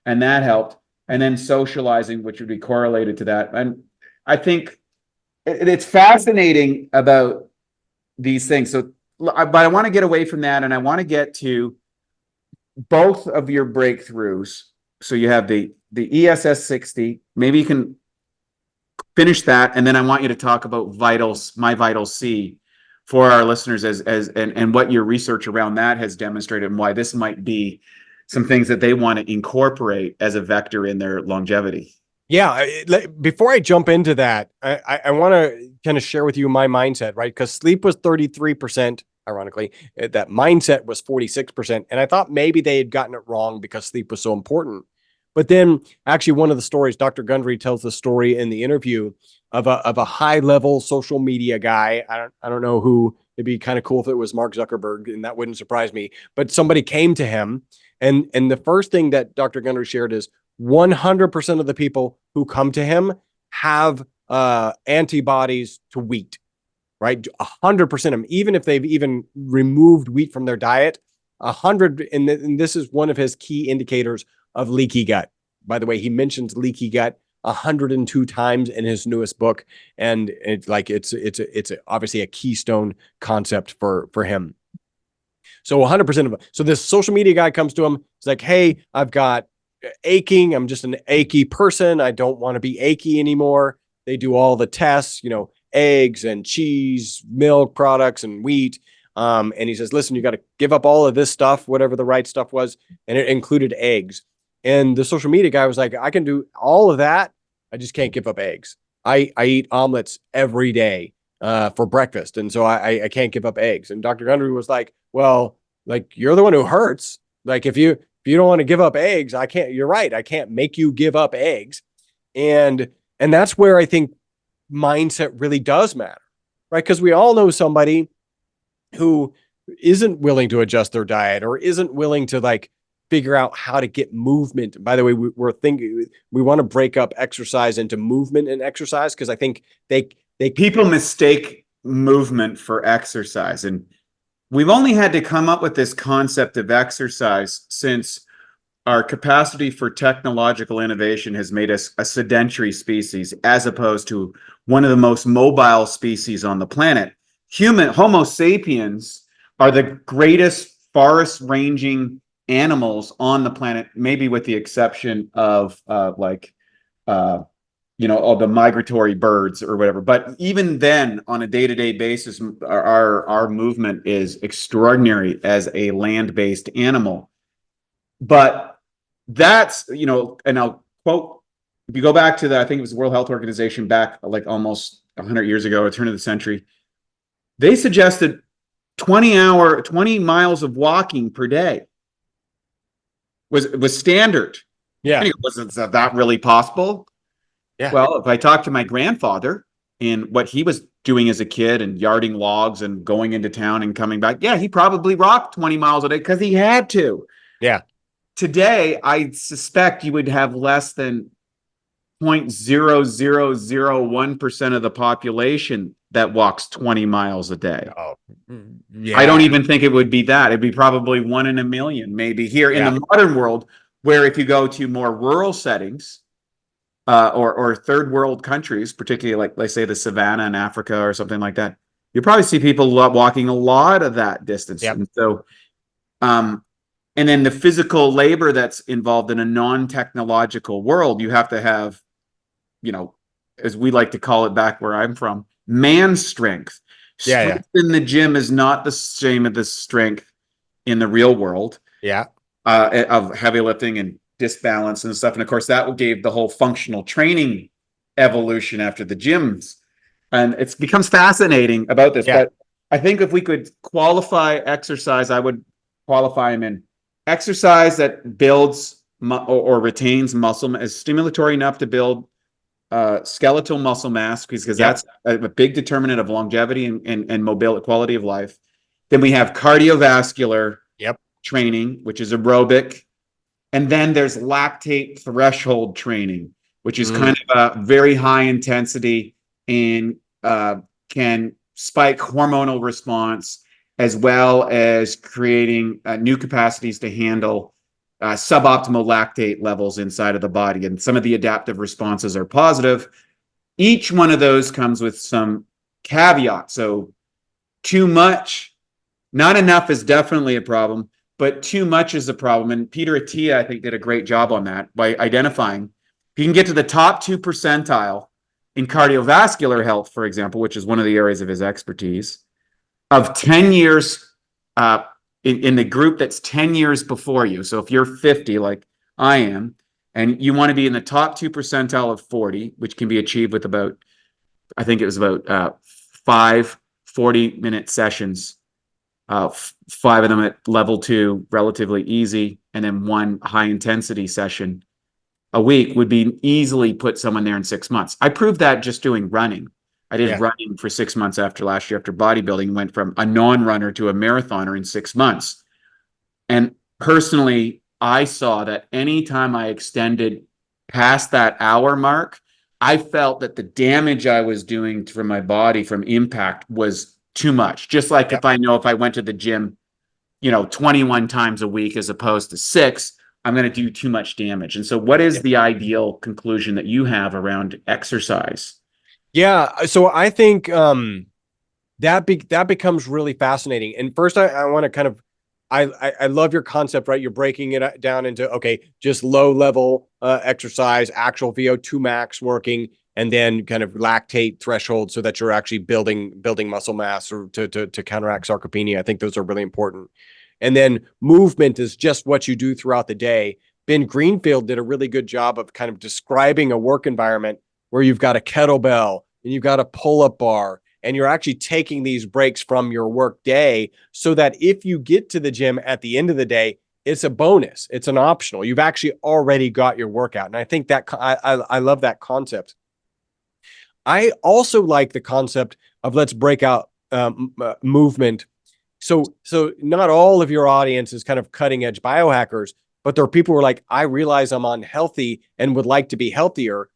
and that helped. And then socializing, which would be correlated to that. And I think it's fascinating about these things. So, but I want to get away from that, and I want to get to both of your breakthroughs. So you have the ESS 60. Maybe you can finish that, and then I want you to talk about My Vital C for our listeners and what your research around that has demonstrated, and why this might be some things that they want to incorporate as a vector in their longevity. Yeah. Before I jump into that, I want to kind of share with you my mindset, right? Because sleep was 33%, ironically, that mindset was 46%. And I thought maybe they had gotten it wrong because sleep was so important. But then actually one of the stories, Dr. Gundry tells the story in the interview of a high level social media guy. I don't know who. It'd be kind of cool if it was Mark Zuckerberg, and that wouldn't surprise me. But somebody came to him, and the first thing that Dr. Gundry shared is 100% of the people who come to him have antibodies to wheat, right? 100% of them, even if they've even removed wheat from their diet, 100. And this is one of his key indicators of leaky gut. By the way, he mentions leaky gut 102 times in his newest book, and it's obviously a keystone concept for him. So 100% of it. So this social media guy comes to him. He's like, "Hey, I've got aching. I'm just an achy person. I don't want to be achy anymore." They do all the tests, eggs and cheese, milk products, and wheat. And he says, "Listen, you got to give up all of this stuff, whatever the right stuff was," and it included eggs. And the social media guy was like, "I can do all of that. I just can't give up eggs. I eat omelets every day for breakfast. And so I can't give up eggs." And Dr. Gundry was like, "Well, like, you're the one who hurts. Like, if you don't want to give up eggs, you're right. I can't make you give up eggs." And that's where I think mindset really does matter, right? Because we all know somebody who isn't willing to adjust their diet or isn't willing to figure out how to get movement. By the way, we're thinking we want to break up exercise into movement and exercise, because I think people mistake movement for exercise, and we've only had to come up with this concept of exercise since our capacity for technological innovation has made us a sedentary species, as opposed to one of the most mobile species on the planet. Homo sapiens are the greatest forest ranging animals on the planet, maybe with the exception of all the migratory birds or whatever. But even then, on a day-to-day basis, our movement is extraordinary as a land-based animal. But that's, and I'll quote, if you go back to I think it was the World Health Organization back almost 100 years ago, turn of the century, they suggested 20 miles of walking per day was standard. Yeah. Anyway, wasn't that really possible? Yeah. Well, if I talk to my grandfather and what he was doing as a kid and yarding logs and going into town and coming back, yeah, he probably rocked 20 miles a day because he had to. Yeah. Today, I suspect you would have less than 0.0001% of the population that walks 20 miles a day. Oh, yeah. I don't even think it would be that. It'd be probably 1 in a million, maybe here in the modern world, where if you go to more rural settings or third world countries, particularly like, let's say, the savannah in Africa or something like that, you probably see people walking a lot of that distance. Yep. And so, and then the physical labor that's involved in a non-technological world, you have to have, as we like to call it back where I'm from, man strength. Strength in the gym is not the same as the strength in the real world. Yeah. Of heavy lifting and disbalance and stuff. And of course, that gave the whole functional training evolution after the gyms. And it becomes fascinating about this. Yeah. But I think if we could qualify exercise, I would qualify them in exercise that builds or retains muscle, is stimulatory enough to build skeletal muscle mass, because that's a big determinant of longevity and mobility, quality of life. Then we have cardiovascular training, which is aerobic. And then there's lactate threshold training, which is kind of a very high intensity and can spike hormonal response, as well as creating new capacities to handle suboptimal lactate levels inside of the body. And some of the adaptive responses are positive. Each one of those comes with some caveats. So too much, not enough is definitely a problem, but too much is a problem. And Peter Attia, I think, did a great job on that by identifying, if you can get to the top 2 percentile in cardiovascular health, for example, which is one of the areas of his expertise, of 10 years in the group that's 10 years before you. So if you're 50, like I am, and you want to be in the top 2 percentile of 40, which can be achieved with about, I think it was about 5 40-minute sessions, 5 of them at level 2, relatively easy, and then 1 high intensity session a week would be easily put someone there in 6 months. I proved that just doing running. I did running for 6 months after last year, after bodybuilding, went from a non-runner to a marathoner in 6 months. And personally, I saw that anytime I extended past that hour mark, I felt that the damage I was doing for my body from impact was too much. Just like if I know if I went to the gym, 21 times a week as opposed to 6, I'm going to do too much damage. And so what is the ideal conclusion that you have around exercise? Yeah. So I think that becomes really fascinating. And first, I want to kind of, I love your concept, right? You're breaking it down into, okay, just low level exercise, actual VO2 max working, and then kind of lactate threshold so that you're actually building muscle mass or to counteract sarcopenia. I think those are really important. And then movement is just what you do throughout the day. Ben Greenfield did a really good job of kind of describing a work environment where you've got a kettlebell and you've got a pull-up bar, and you're actually taking these breaks from your work day so that if you get to the gym at the end of the day, it's a bonus. It's an optional. You've actually already got your workout. And I think that I love that concept. I also like the concept of let's break out movement. So not all of your audience is kind of cutting edge biohackers, but there are people who are like, I realize I'm unhealthy and would like to be healthier.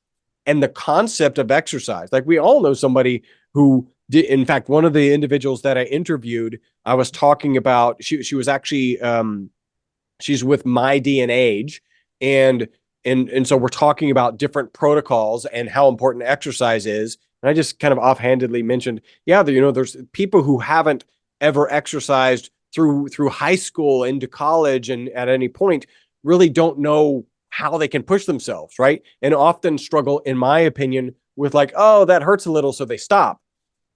And the concept of exercise, like we all know somebody who did. In fact, one of the individuals that I interviewed, I was talking about, she was actually, she's with My DNA, and so we're talking about different protocols and how important exercise is. And I just kind of offhandedly mentioned, there's people who haven't ever exercised through high school into college and at any point really don't know how they can push themselves, right? And often struggle, in my opinion, with like, oh, that hurts a little, so they stop.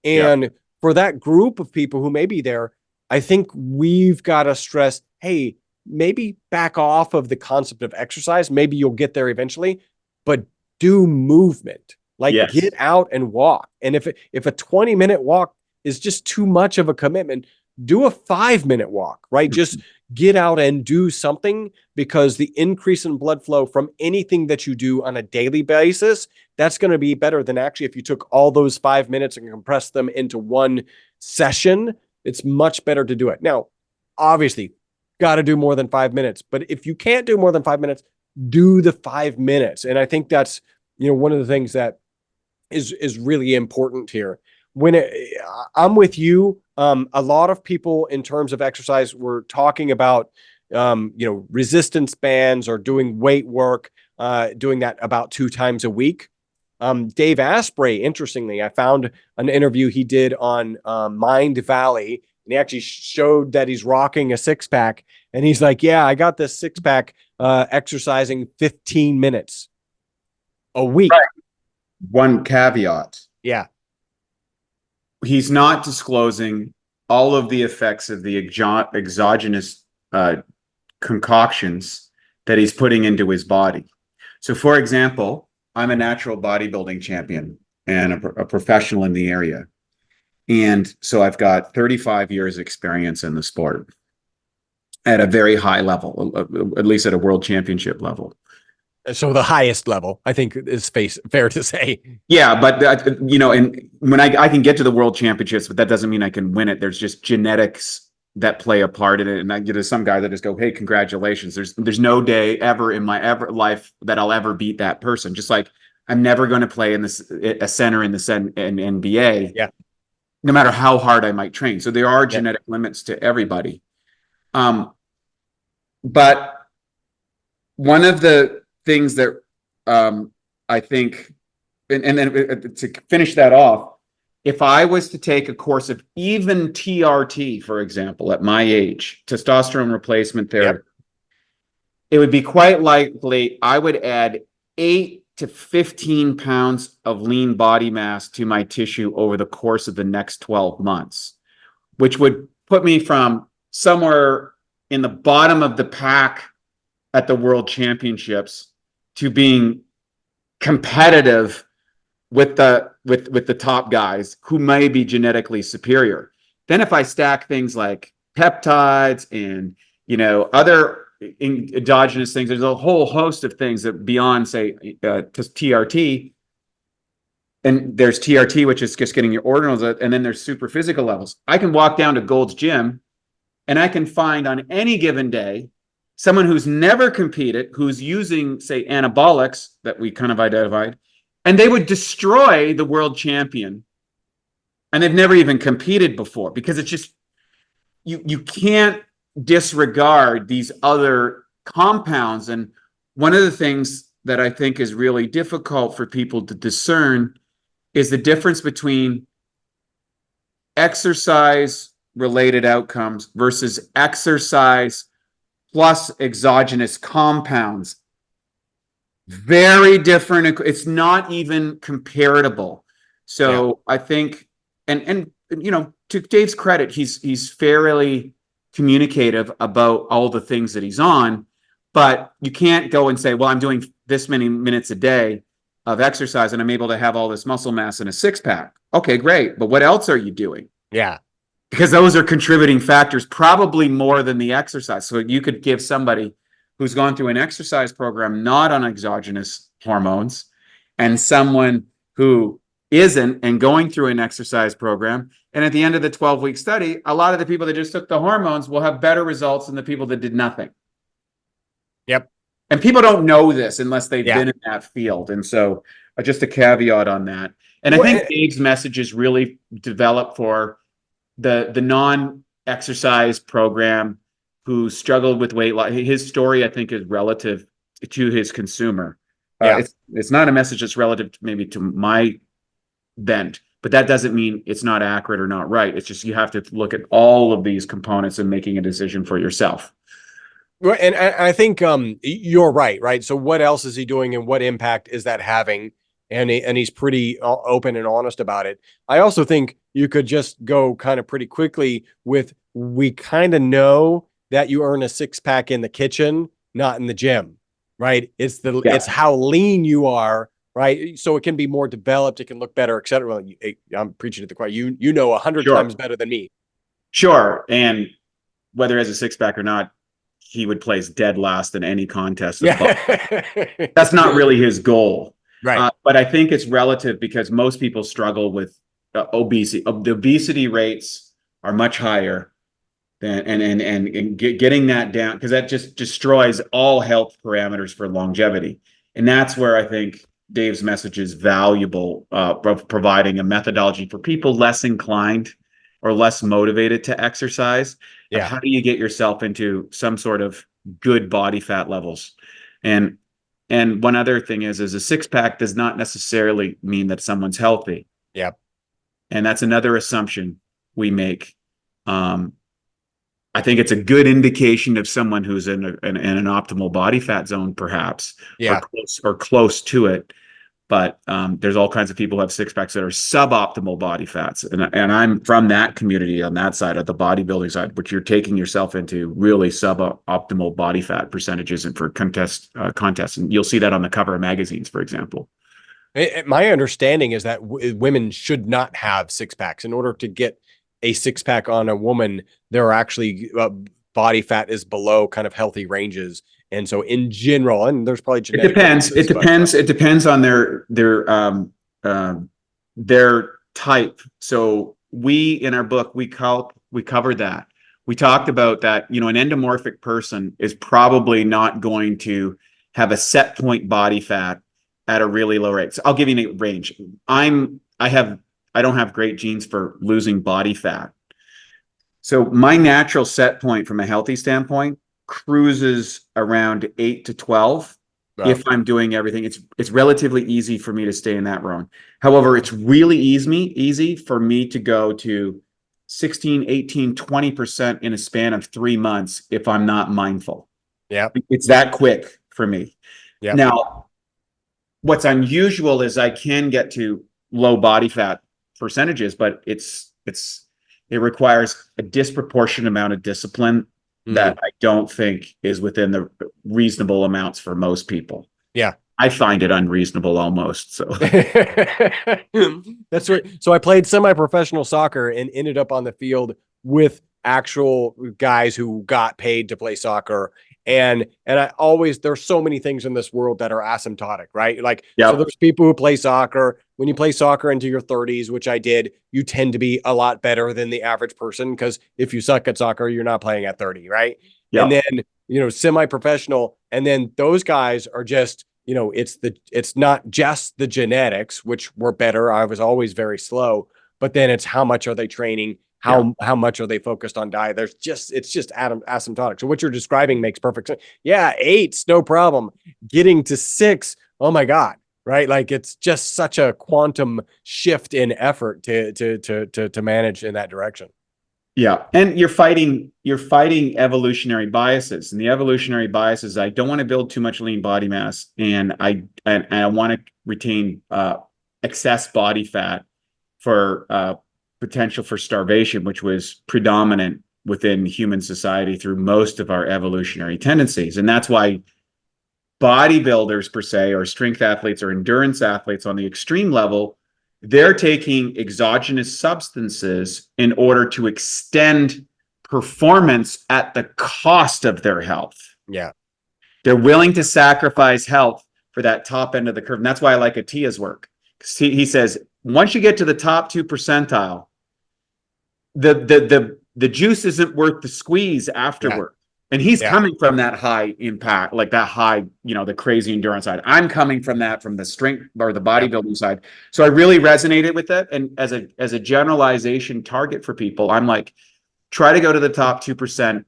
And for that group of people who may be there, I think we've got to stress, hey, maybe back off of the concept of exercise. Maybe you'll get there eventually, but do movement. Like get out and walk. And if a 20-minute walk is just too much of a commitment, do a 5-minute walk, right? Just get out and do something, because the increase in blood flow from anything that you do on a daily basis, that's going to be better than actually if you took all those 5 minutes and compressed them into one session. It's much better to do it. Now, obviously, got to do more than 5 minutes, but if you can't do more than 5 minutes, do the 5 minutes. And I think that's, one of the things that is really important here. I'm with you. A lot of people in terms of exercise were talking about, resistance bands or doing weight work, doing that about 2 times a week. Dave Asprey, interestingly, I found an interview he did on Mind Valley, and he actually showed that he's rocking a 6-pack. And he's like, yeah, I got this 6-pack exercising 15 minutes a week. Right. One caveat. Yeah. He's not disclosing all of the effects of the exogenous concoctions that he's putting into his body. So, for example, I'm a natural bodybuilding champion and a professional in the area. And so I've got 35 years experience in the sport at a very high level, at least at a world championship level. So the highest level, I think, is fair to say. Yeah, but and when I can get to the world championships, but that doesn't mean I can win it. There's just genetics that play a part in it. And there's some guys that just go, hey, congratulations. There's no day ever in my life that I'll ever beat that person. Just like I'm never going to play in a center in the NBA. Yeah. No matter how hard I might train. So there are genetic limits to everybody. But one of the things that I think, and then to finish that off, if I was to take a course of even TRT, for example, at my age, testosterone replacement therapy, it would be quite likely I would add 8 to 15 pounds of lean body mass to my tissue over the course of the next 12 months, which would put me from somewhere in the bottom of the pack at the World Championships to being competitive with the top guys who may be genetically superior. Then if I stack things like peptides and other endogenous things. There's a whole host of things that beyond, say, TRT. And there's TRT, which is just getting your ordinals, and then there's super physical levels. I can walk down to Gold's Gym and I can find on any given day someone who's never competed, who's using, say, anabolics that we kind of identified, and they would destroy the world champion. And they've never even competed before, because it's just, you can't disregard these other compounds. And one of the things that I think is really difficult for people to discern is the difference between exercise related outcomes versus exercise plus exogenous compounds. Very different. It's not even comparable. So I think, and to Dave's credit, he's fairly communicative about all the things that he's on, but you can't go and say, well, I'm doing this many minutes a day of exercise and I'm able to have all this muscle mass in a six-pack. Okay, great. But what else are you doing? Yeah. Because those are contributing factors, probably more than the exercise. So you could give somebody who's gone through an exercise program not on exogenous hormones, and someone who isn't and going through an exercise program. And at the end of the 12-week study, a lot of the people that just took the hormones will have better results than the people that did nothing. Yep. And people don't know this unless they've been in that field. And so just a caveat on that. And I think Dave's message is really developed for the non-exercise program who struggled with weight loss. His story, I think, is relative to his consumer. It's not a message that's relative maybe to my bent, but that doesn't mean it's not accurate or not right. It's just you have to look at all of these components and making a decision for yourself. Well, and I think you're right? So what else is he doing and what impact is that having? And he's pretty open and honest about it. I also think you could just go kind of pretty quickly with, we kind of know that you earn a six-pack in the kitchen, not in the gym, right? It's how lean you are, right? So it can be more developed, it can look better, et cetera. Well, I'm preaching to the choir. You know 100 times better than me. Sure. And whether as a six-pack or not, he would place dead last in any contest. That's not really his goal. Right. But I think it's relative because most people struggle with obesity. The obesity rates are much higher than, and getting that down, because that just destroys all health parameters for longevity. And that's where I think Dave's message is valuable, providing a methodology for people less inclined or less motivated to exercise. Yeah. How do you get yourself into some sort of good body fat levels? And one other thing is a six-pack does not necessarily mean that someone's healthy. Yep. And that's another assumption we make. I think it's a good indication of someone who's in an optimal body fat zone, perhaps, or close to it. But there's all kinds of people who have six-packs that are suboptimal body fats. And I'm from that community on that side of the bodybuilding side, which you're taking yourself into really suboptimal body fat percentages and for contests. And you'll see that on the cover of magazines, for example. My understanding is that women should not have six-packs. In order to get a six-pack on a woman, there are actually body fat is below kind of healthy ranges. And so in general, and there's probably genetic it depends on their type. So in our book, we covered that. We talked about that, an endomorphic person is probably not going to have a set point body fat at a really low rate. So I'll give you a range. I don't have great genes for losing body fat. So my natural set point from a healthy standpoint cruises around 8 to 12. Wow. If I'm doing everything, it's relatively easy for me to stay in that zone. However, it's really easy for me to go to 16, 18, 20% in a span of 3 months if I'm not mindful. Yeah. It's that quick for me. Yeah. Now, what's unusual is I can get to low body fat percentages, but it requires a disproportionate amount of discipline that I don't think is within the reasonable amounts for most people. Yeah. I find it unreasonable almost. So that's right. So I played semi-professional soccer and ended up on the field with actual guys who got paid to play soccer. And there's so many things in this world that are asymptotic, right? Like, so there's people who play soccer. When you play soccer into your 30s, which I did, you tend to be a lot better than the average person, because if you suck at soccer, you're not playing at 30, right? And then, semi-professional, and then those guys are just, it's not just the genetics, which were better. I was always very slow, but then it's how much are they training? How much are they focused on diet? It's just asymptotic. So what you're describing makes perfect sense. Yeah, 8's no problem. Getting to 6, oh my God, right? Like, it's just such a quantum shift in effort to manage in that direction. Yeah. And you're fighting evolutionary biases. And the evolutionary biases, I don't want to build too much lean body mass, and I want to retain excess body fat for potential for starvation, which was predominant within human society through most of our evolutionary tendencies. And that's why bodybuilders per se, or strength athletes or endurance athletes on the extreme level, they're taking exogenous substances in order to extend performance at the cost of their health. Yeah. They're willing to sacrifice health for that top end of the curve. And that's why I like Atiya's work. He says, once you get to the top 2 percentile, the juice isn't worth the squeeze afterward. Yeah. And he's coming from that high impact, like that high, the crazy endurance side. I'm coming from the strength or the bodybuilding side. So I really resonated with that. And as a generalization target for people, I'm like, try to go to the top 2%,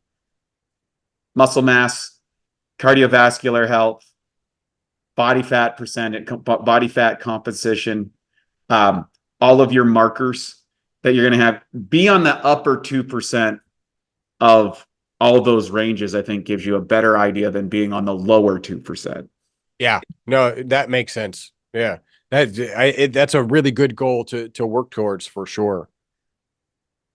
muscle mass, cardiovascular health, body fat percentage, body fat composition, all of your markers that you're going to have, be on the upper 2% of all those ranges. I think gives you a better idea than being on the lower 2%. Yeah, no, that makes sense. Yeah, that's a really good goal to work towards, for sure.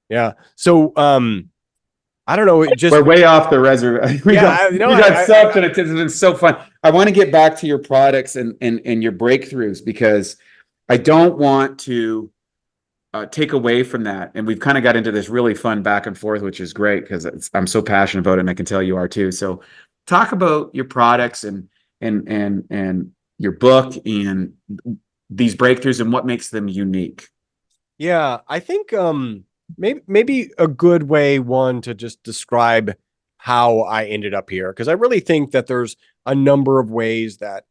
Yeah. So, I don't know. We're way off the reservation. We got such an attention. It's been so fun. I want to get back to your products and your breakthroughs, because I don't want to take away from that. And we've kind of got into this really fun back and forth, which is great, because I'm so passionate about it, and I can tell you are too. So talk about your products and your book and these breakthroughs and what makes them unique. Yeah, I think maybe a good way, one, to just describe how I ended up here, because I really think that there's a number of ways that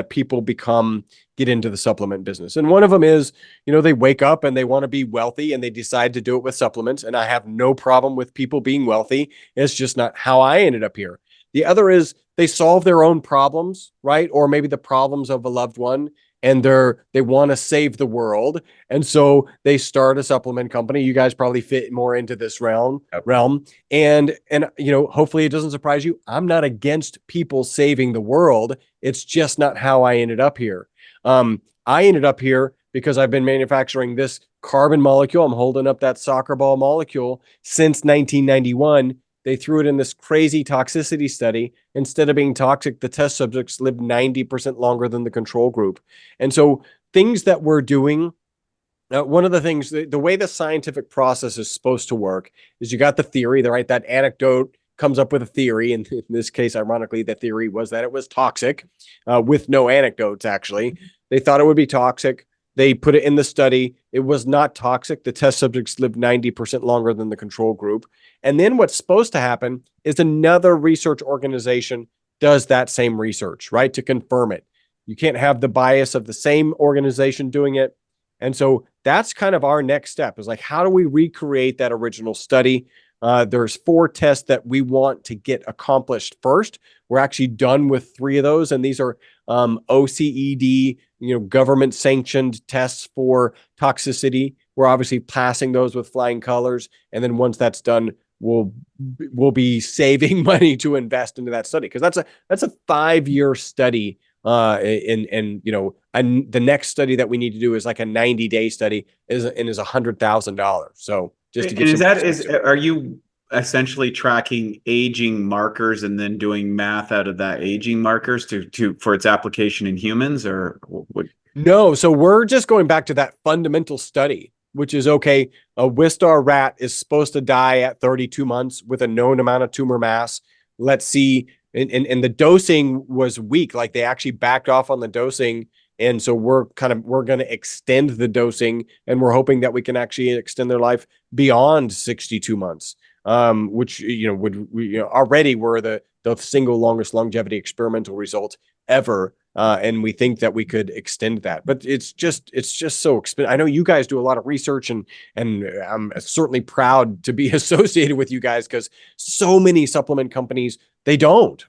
people get into the supplement business. And one of them is, they wake up and they want to be wealthy and they decide to do it with supplements. And I have no problem with people being wealthy. It's just not how I ended up here. The other is they solve their own problems, right? Or maybe the problems of a loved one, and they want to save the world. And so they start a supplement company. You guys probably fit more into this realm. And hopefully it doesn't surprise you. I'm not against people saving the world. It's just not how I ended up here. I ended up here because I've been manufacturing this carbon molecule. I'm holding up that soccer ball molecule since 1991. They threw it in this crazy toxicity study. Instead of being toxic, the test subjects lived 90% longer than the control group. And so things that we're doing, one of the things, the way the scientific process is supposed to work is you got the theory, right? That anecdote comes up with a theory. And in this case, ironically, the theory was that it was toxic, with no anecdotes, actually. They thought it would be toxic. They put it in the study. It was not toxic. The test subjects lived 90% longer than the control group. And then what's supposed to happen is another research organization does that same research, right? To confirm it. You can't have the bias of the same organization doing it. And so that's kind of our next step, is like, how do we recreate that original study? There's 4 tests that we want to get accomplished first. We're actually done with 3 of those. And these are OCED, government sanctioned tests for toxicity. We're obviously passing those with flying colors. And then once that's done, we'll be saving money to invest into that study, because that's a 5-year study. And the next study that we need to do is like a 90-day study, is $100,000. So just to get are you essentially tracking aging markers and then doing math out of that aging markers for its application in humans, or what? No. So we're just going back to that fundamental study, which is okay. A Wistar rat is supposed to die at 32 months with a known amount of tumor mass. Let's see. And the dosing was weak. Like they actually backed off on the dosing. And so we're going to extend the dosing, and we're hoping that we can actually extend their life beyond 62 months, which, already were the single longest longevity experimental result ever. And we think that we could extend that, but it's just so expensive. I know you guys do a lot of research, and I'm certainly proud to be associated with you guys, because so many supplement companies, they don't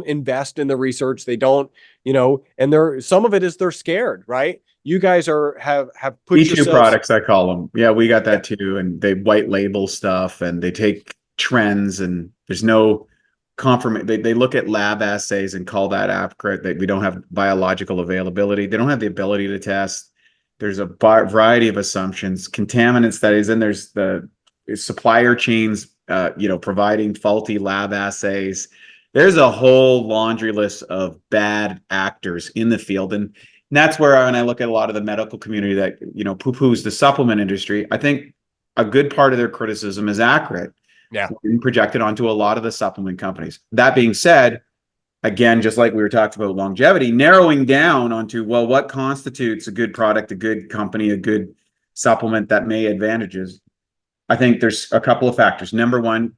invest in the research. They don't, and some of it is they're scared, right? You guys have put E2 products, I call them. Yeah, we got that too. And they white label stuff, and they take trends, and there's no confirmation. They look at lab assays and call that accurate. We don't have biological availability. They don't have the ability to test. There's a variety of assumptions, contaminant studies, and there's the supplier chains, providing faulty lab assays. There's a whole laundry list of bad actors in the field. And that's where, when I look at a lot of the medical community that, poo-poos the supplement industry, I think a good part of their criticism is accurate. Yeah. Being projected onto a lot of the supplement companies. That being said, again, just like we were talking about longevity, narrowing down onto, well, what constitutes a good product, a good company, a good supplement that may advantages? I think there's a couple of factors. Number one,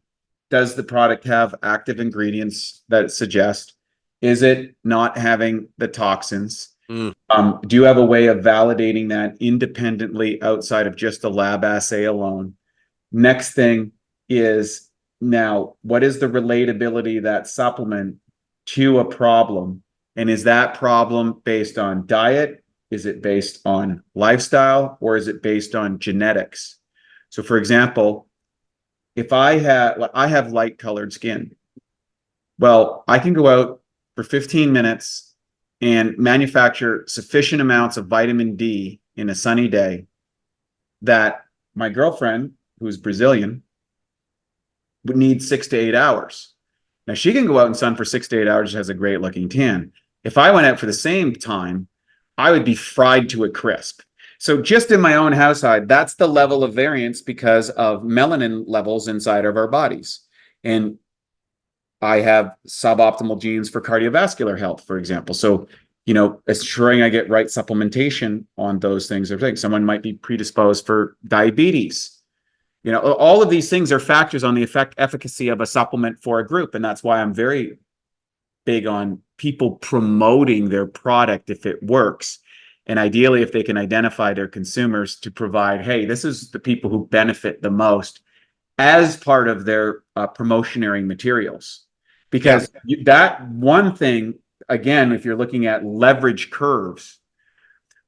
does the product have active ingredients that suggest? Is it not having the toxins? Do you have a way of validating that independently outside of just a lab assay alone? Next thing is, now, what is the relatability of that supplement to a problem? And is that problem based on diet? Is it based on lifestyle? Or is it based on genetics? So, for example, if I have light colored skin, well, I can go out for 15 minutes and manufacture sufficient amounts of vitamin D in a sunny day that my girlfriend, who's Brazilian, would need 6 to 8 hours. Now, she can go out in sun for 6 to 8 hours, has a great looking tan. If I went out for the same time, I would be fried to a crisp. So just in my own household, that's the level of variance because of melanin levels inside of our bodies. And I have suboptimal genes for cardiovascular health, for example. So, ensuring I get right supplementation on those things. Someone might be predisposed for diabetes. All of these things are factors on the efficacy of a supplement for a group. And that's why I'm very big on people promoting their product if it works. And ideally, if they can identify their consumers to provide, hey, this is the people who benefit the most as part of their promotionary materials. Because that one thing, again, if you're looking at leverage curves,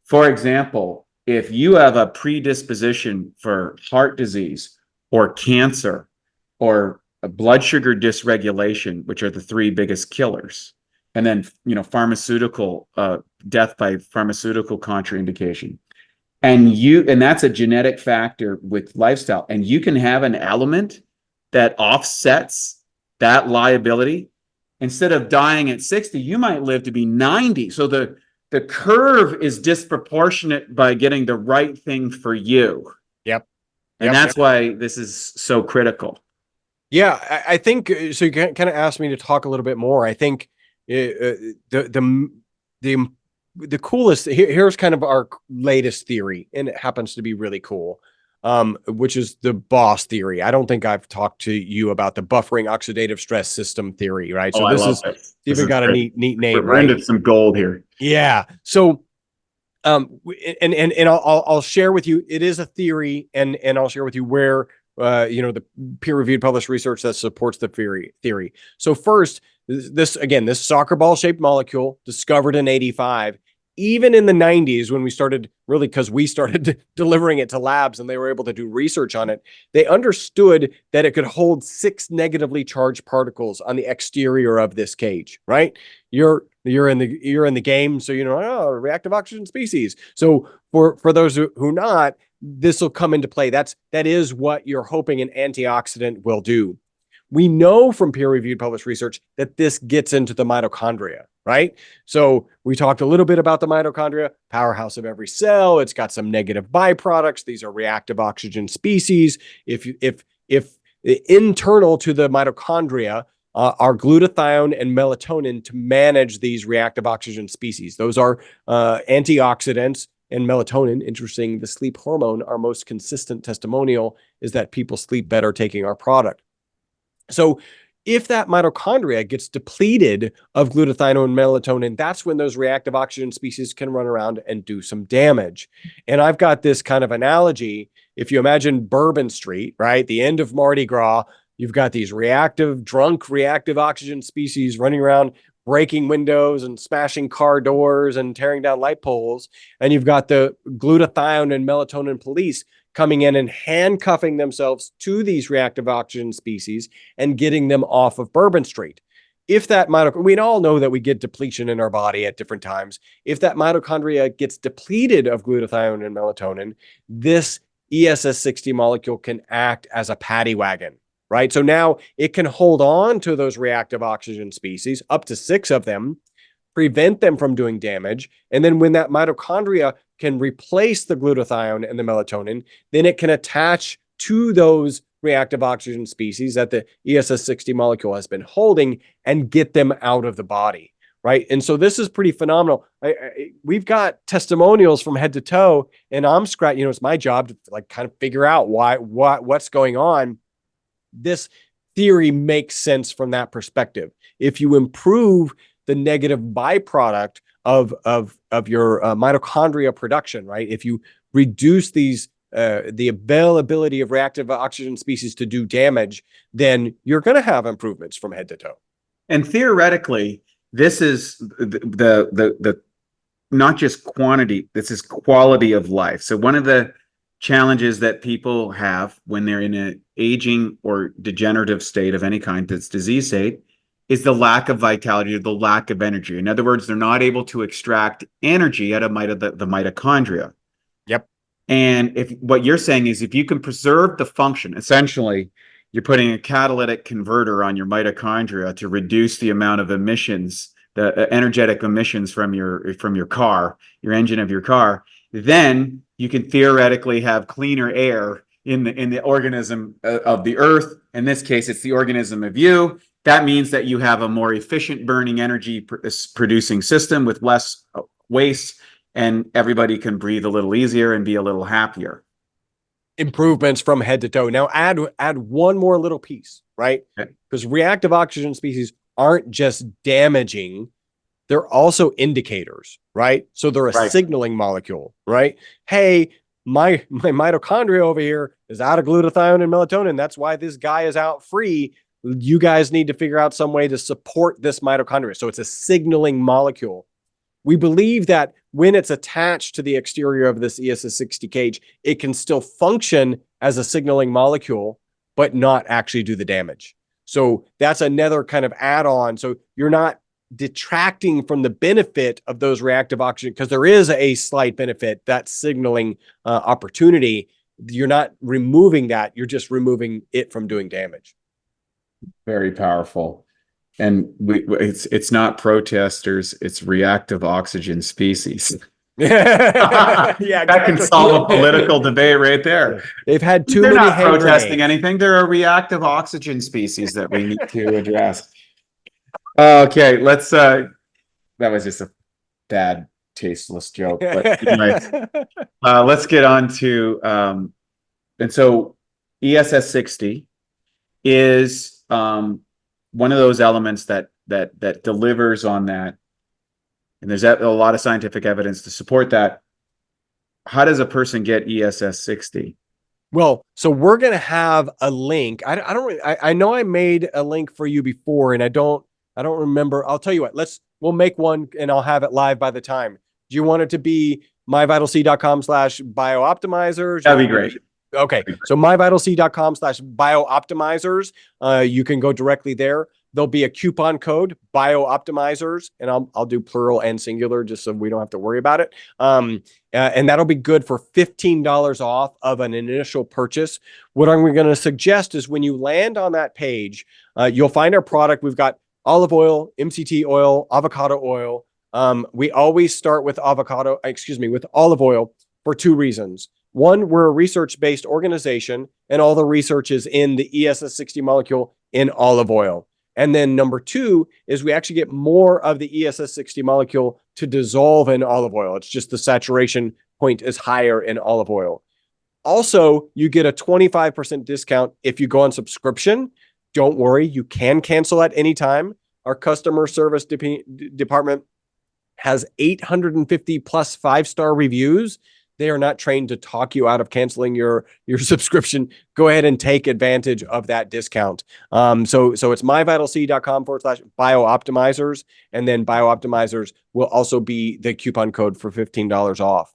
for example, if you have a predisposition for heart disease or cancer or a blood sugar dysregulation, which are the three biggest killers, and then, pharmaceutical death by pharmaceutical contraindication, and that's a genetic factor with lifestyle, and you can have an element that offsets that liability. Instead of dying at 60, you might live to be 90. So the curve is disproportionate by getting the right thing for you. Yep. And that's why this is so critical. Yeah, I think so. You kind of asked me to talk a little bit more. I think the coolest here's kind of our latest theory, and it happens to be really cool, which is the BOSS theory. I don't think I've talked to you about the buffering oxidative stress system theory, right? So this even got a neat name. We're into some gold here. Yeah. So, and I'll share with you. It is a theory, and I'll share with you where the peer-reviewed published research that supports the theory. So first, this soccer ball shaped molecule discovered in 1985. Even in the 90s, when we started delivering it to labs and they were able to do research on it, they understood that it could hold 6 negatively charged particles on the exterior of this cage, right? You're in the game, so reactive oxygen species. So for those who not, this will come into play. That is what you're hoping an antioxidant will do. We know from peer-reviewed published research that this gets into the mitochondria, right? So we talked a little bit about the mitochondria, powerhouse of every cell. It's got some negative byproducts. These are reactive oxygen species. If internal to the mitochondria are glutathione and melatonin to manage these reactive oxygen species. Those are antioxidants. And melatonin, interesting, the sleep hormone, our most consistent testimonial is that people sleep better taking our product. So if that mitochondria gets depleted of glutathione and melatonin, that's when those reactive oxygen species can run around and do some damage. And I've got this kind of analogy. If you imagine Bourbon Street, right, the end of Mardi Gras, you've got these drunk reactive oxygen species running around, breaking windows and smashing car doors and tearing down light poles. And you've got the glutathione and melatonin police coming in and handcuffing themselves to these reactive oxygen species and getting them off of Bourbon Street. If that mitochondria, we all know that we get depletion in our body at different times. If that mitochondria gets depleted of glutathione and melatonin, this ESS60 molecule can act as a paddy wagon, right? So now it can hold on to those reactive oxygen species, up to 6 of them, prevent them from doing damage. And then when that mitochondria can replace the glutathione and the melatonin, then it can attach to those reactive oxygen species that the ESS60 molecule has been holding and get them out of the body, right? And so this is pretty phenomenal. We've got testimonials from head to toe, and I'm scratching, it's my job to like kind of figure out what's going on. This theory makes sense from that perspective. If you improve the negative byproduct of your mitochondria production, right? If you reduce these the availability of reactive oxygen species to do damage, then you're going to have improvements from head to toe. And theoretically, this is the not just quantity, this is quality of life. So one of the challenges that people have when they're in an aging or degenerative state of any kind, that's disease state, is the lack of vitality or the lack of energy. In other words, they're not able to extract energy out of the mitochondria. Yep. And if what you're saying is if you can preserve the function, essentially, you're putting a catalytic converter on your mitochondria to reduce the amount of emissions, the energetic emissions from your car, your engine of your car, then you can theoretically have cleaner air in the organism of the earth. In this case, it's the organism of you. That means that you have a more efficient burning energy producing system with less waste, and everybody can breathe a little easier and be a little happier. Improvements from head to toe. Now add one more little piece, right? Because reactive oxygen species aren't just damaging, they're also indicators, right? So they're a signaling molecule, right? Hey, my mitochondria over here is out of glutathione and melatonin. That's why this guy is out free. You guys need to figure out some way to support this mitochondria. So it's a signaling molecule. We believe that when it's attached to the exterior of this ESS60 cage, it can still function as a signaling molecule, but not actually do the damage. So that's another kind of add-on. So you're not detracting from the benefit of those reactive oxygen, because there is a slight benefit, that signaling opportunity. You're not removing that. You're just removing it from doing damage. Very powerful. And it's not protesters, it's reactive oxygen species. Yeah, that can solve a political debate right there. They've had too They're many not protesting grenades. anything. They're a reactive oxygen species that we need to address. Okay, let's that was just a bad, tasteless joke. But anyway, let's get on to and so ESS60 is one of those elements that delivers on that, and there's a lot of scientific evidence to support that. How does a person get ESS60? Well, so we're gonna have a link. I know I made a link for you before, and I don't remember. I'll tell you what. We'll make one, and I'll have it live by the time. Do you want it to be myvitalc.com/Bioptimizers? That'd be great. Okay, so myvitalc.com/Bioptimizers. You can go directly there. There'll be a coupon code, Bioptimizers, and I'll do plural and singular just so we don't have to worry about it. And that'll be good for $15 off of an initial purchase. What I'm going to suggest is when you land on that page, you'll find our product. We've got olive oil, MCT oil, avocado oil. We always start with with olive oil for two reasons. One, we're a research-based organization, and all the research is in the ESS60 molecule in olive oil. And then number two is we actually get more of the ESS60 molecule to dissolve in olive oil. It's just the saturation point is higher in olive oil. Also, you get a 25% discount if you go on subscription. Don't worry, you can cancel at any time. Our customer service department has 850 plus 5-star reviews. They are not trained to talk you out of canceling your subscription. Go ahead and take advantage of that discount. So it's myvitalc.com/Bioptimizers. And then Bioptimizers will also be the coupon code for $15 off.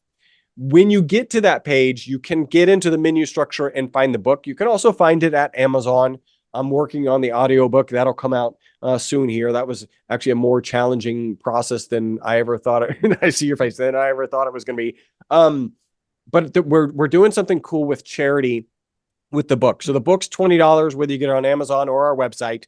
When you get to that page, you can get into the menu structure and find the book. You can also find it at Amazon. I'm working on the audiobook. That'll come out soon here. That was actually a more challenging process than I ever thought it. I see your face. Than I ever thought it was going to be. But we're doing something cool with charity with the book. So the book's $20, whether you get it on Amazon or our website.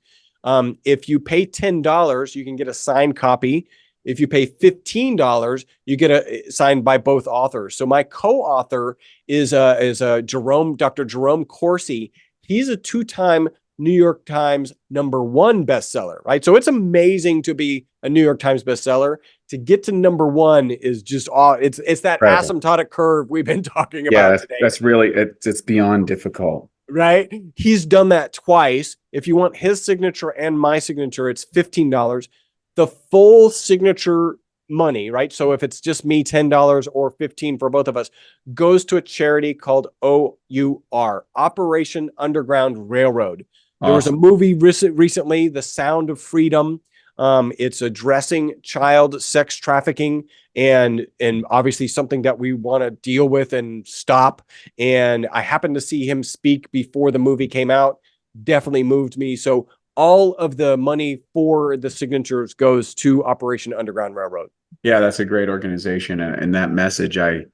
If you pay $10, you can get a signed copy. If you pay $15, you get a signed by both authors. So my co-author is Dr. Jerome Corsi. He's a 2-time New York Times #1 bestseller, right? So it's amazing to be a New York Times bestseller. To get to #1 is just it's that asymptotic curve we've been talking about today. That's really it's beyond difficult. Right? He's done that twice. If you want his signature and my signature, it's $15. The full signature money, right? So if it's just me, $10 or $15 for both of us, goes to a charity called OUR, Operation Underground Railroad. There was a movie recently, The Sound of Freedom. It's addressing child sex trafficking and obviously something that we want to deal with and stop. And I happened to see him speak before the movie came out. Definitely moved me. So all of the money for the signatures goes to Operation Underground Railroad. Yeah, that's a great organization. And that message, I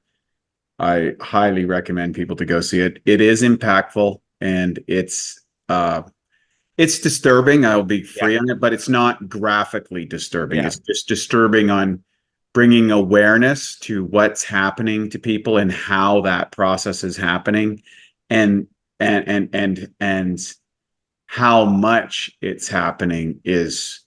highly recommend people to go see it. It is impactful and it's disturbing. I'll be free on it, but it's not graphically disturbing. It's just disturbing on bringing awareness to what's happening to people and how that process is happening, and how much it's happening it's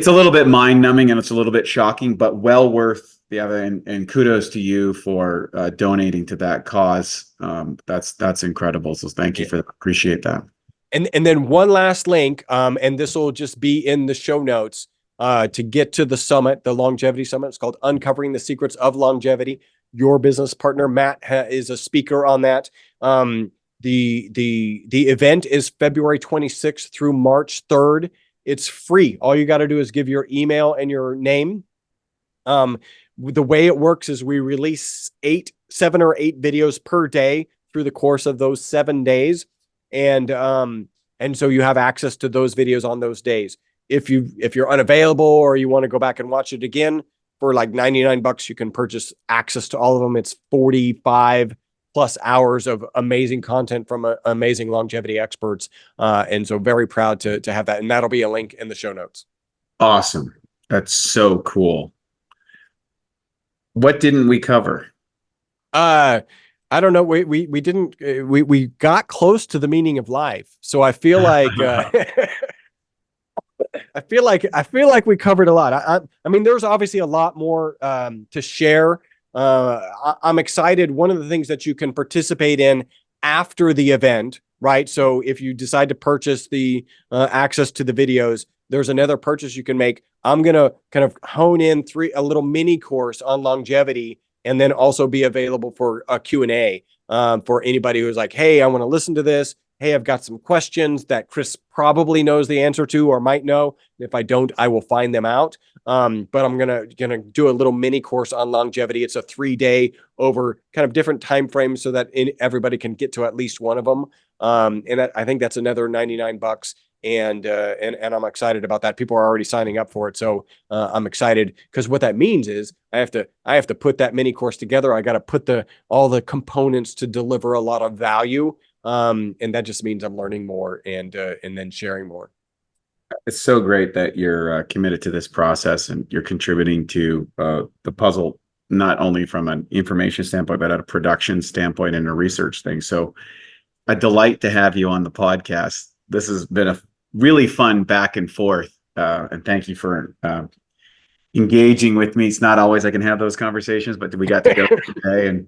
a little bit mind-numbing and it's a little bit shocking, but well worth the other. And kudos to you for donating to that cause. That's incredible. So thank you for that. Appreciate that. And then one last link, and this will just be in the show notes to get to the summit, the longevity summit. It's called Uncovering the Secrets of Longevity. Your business partner, Matt, is a speaker on that. The event is February 26th through March 3rd. It's free. All you got to do is give your email and your name. The way it works is we release 7 or 8 videos per day through the course of those 7 days. And so you have access to those videos on those days. If you're unavailable or you want to go back and watch it again for like $99, you can purchase access to all of them. It's 45 plus hours of amazing content from amazing longevity experts. And so very proud to have that. And that'll be a link in the show notes. Awesome. That's so cool. What didn't we cover? I don't know. We didn't. We got close to the meaning of life. So I feel like I feel like we covered a lot. I mean, there's obviously a lot more to share. I'm excited. One of the things that you can participate in after the event, right? So if you decide to purchase the access to the videos, there's another purchase you can make. I'm gonna kind of hone in a little mini course on longevity. And then also be available for a Q&A for anybody who's like, hey, I want to listen to this. Hey, I've got some questions that Chris probably knows the answer to or might know. If I don't, I will find them out. But I'm gonna do a little mini course on longevity. It's a 3-day over kind of different time frames so that everybody can get to at least one of them. And I think that's another $99. And I'm excited about that. People are already signing up for it. So I'm excited because what that means is I have to put that mini course together. I got to put all the components to deliver a lot of value. And that just means I'm learning more and then sharing more. It's so great that you're committed to this process and you're contributing to the puzzle, not only from an information standpoint, but at a production standpoint and a research thing. So a delight to have you on the podcast. This has been a really fun back and forth. And thank you for engaging with me. It's not always I can have those conversations, but we got to go today and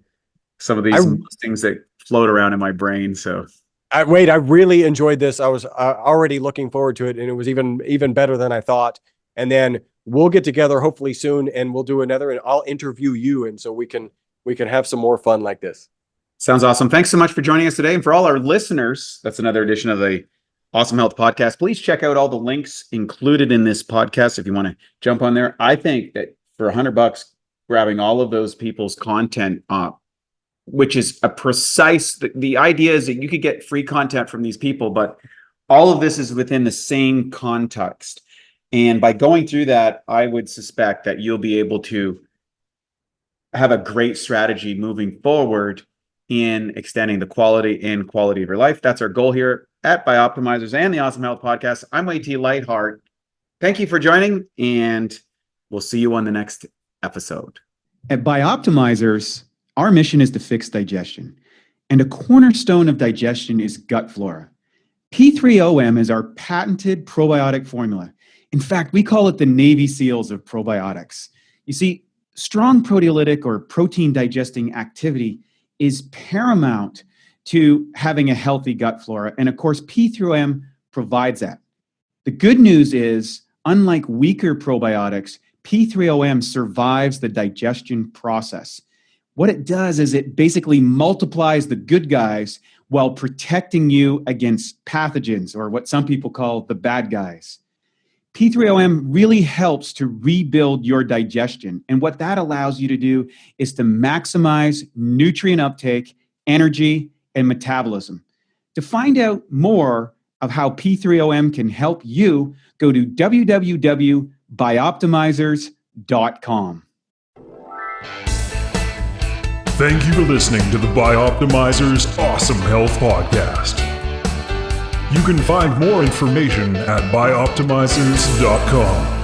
some of these things that float around in my brain. So I really enjoyed this. I was already looking forward to it, and it was even better than I thought. And then we'll get together hopefully soon, and we'll do another, and I'll interview you, and so we can have some more fun like this. Sounds awesome. Thanks so much for joining us today. And for all our listeners, that's another edition of the Awesome Health Podcast. Please check out all the links included in this podcast if you want to jump on there. I think that for $100, grabbing all of those people's content up, which is a precise, the idea is that you could get free content from these people, but all of this is within the same context. And by going through that, I would suspect that you'll be able to have a great strategy moving forward in extending the quality of your life. That's our goal here at Bioptimizers and the Awesome Health Podcast. I'm Wade T. Lightheart. Thank you for joining, and we'll see you on the next episode. At Bioptimizers, our mission is to fix digestion, and a cornerstone of digestion is gut flora. P3OM is our patented probiotic formula. In fact, we call it the Navy SEALs of probiotics. You see, strong proteolytic or protein digesting activity is paramount to having a healthy gut flora. And of course, P3OM provides that. The good news is, unlike weaker probiotics, P3OM survives the digestion process. What it does is it basically multiplies the good guys while protecting you against pathogens, or what some people call the bad guys. P3OM really helps to rebuild your digestion. And what that allows you to do is to maximize nutrient uptake, energy, and metabolism. To find out more of how P3OM can help you, go to www.bioptimizers.com. Thank you for listening to the Bioptimizers Awesome Health Podcast. You can find more information at bioptimizers.com.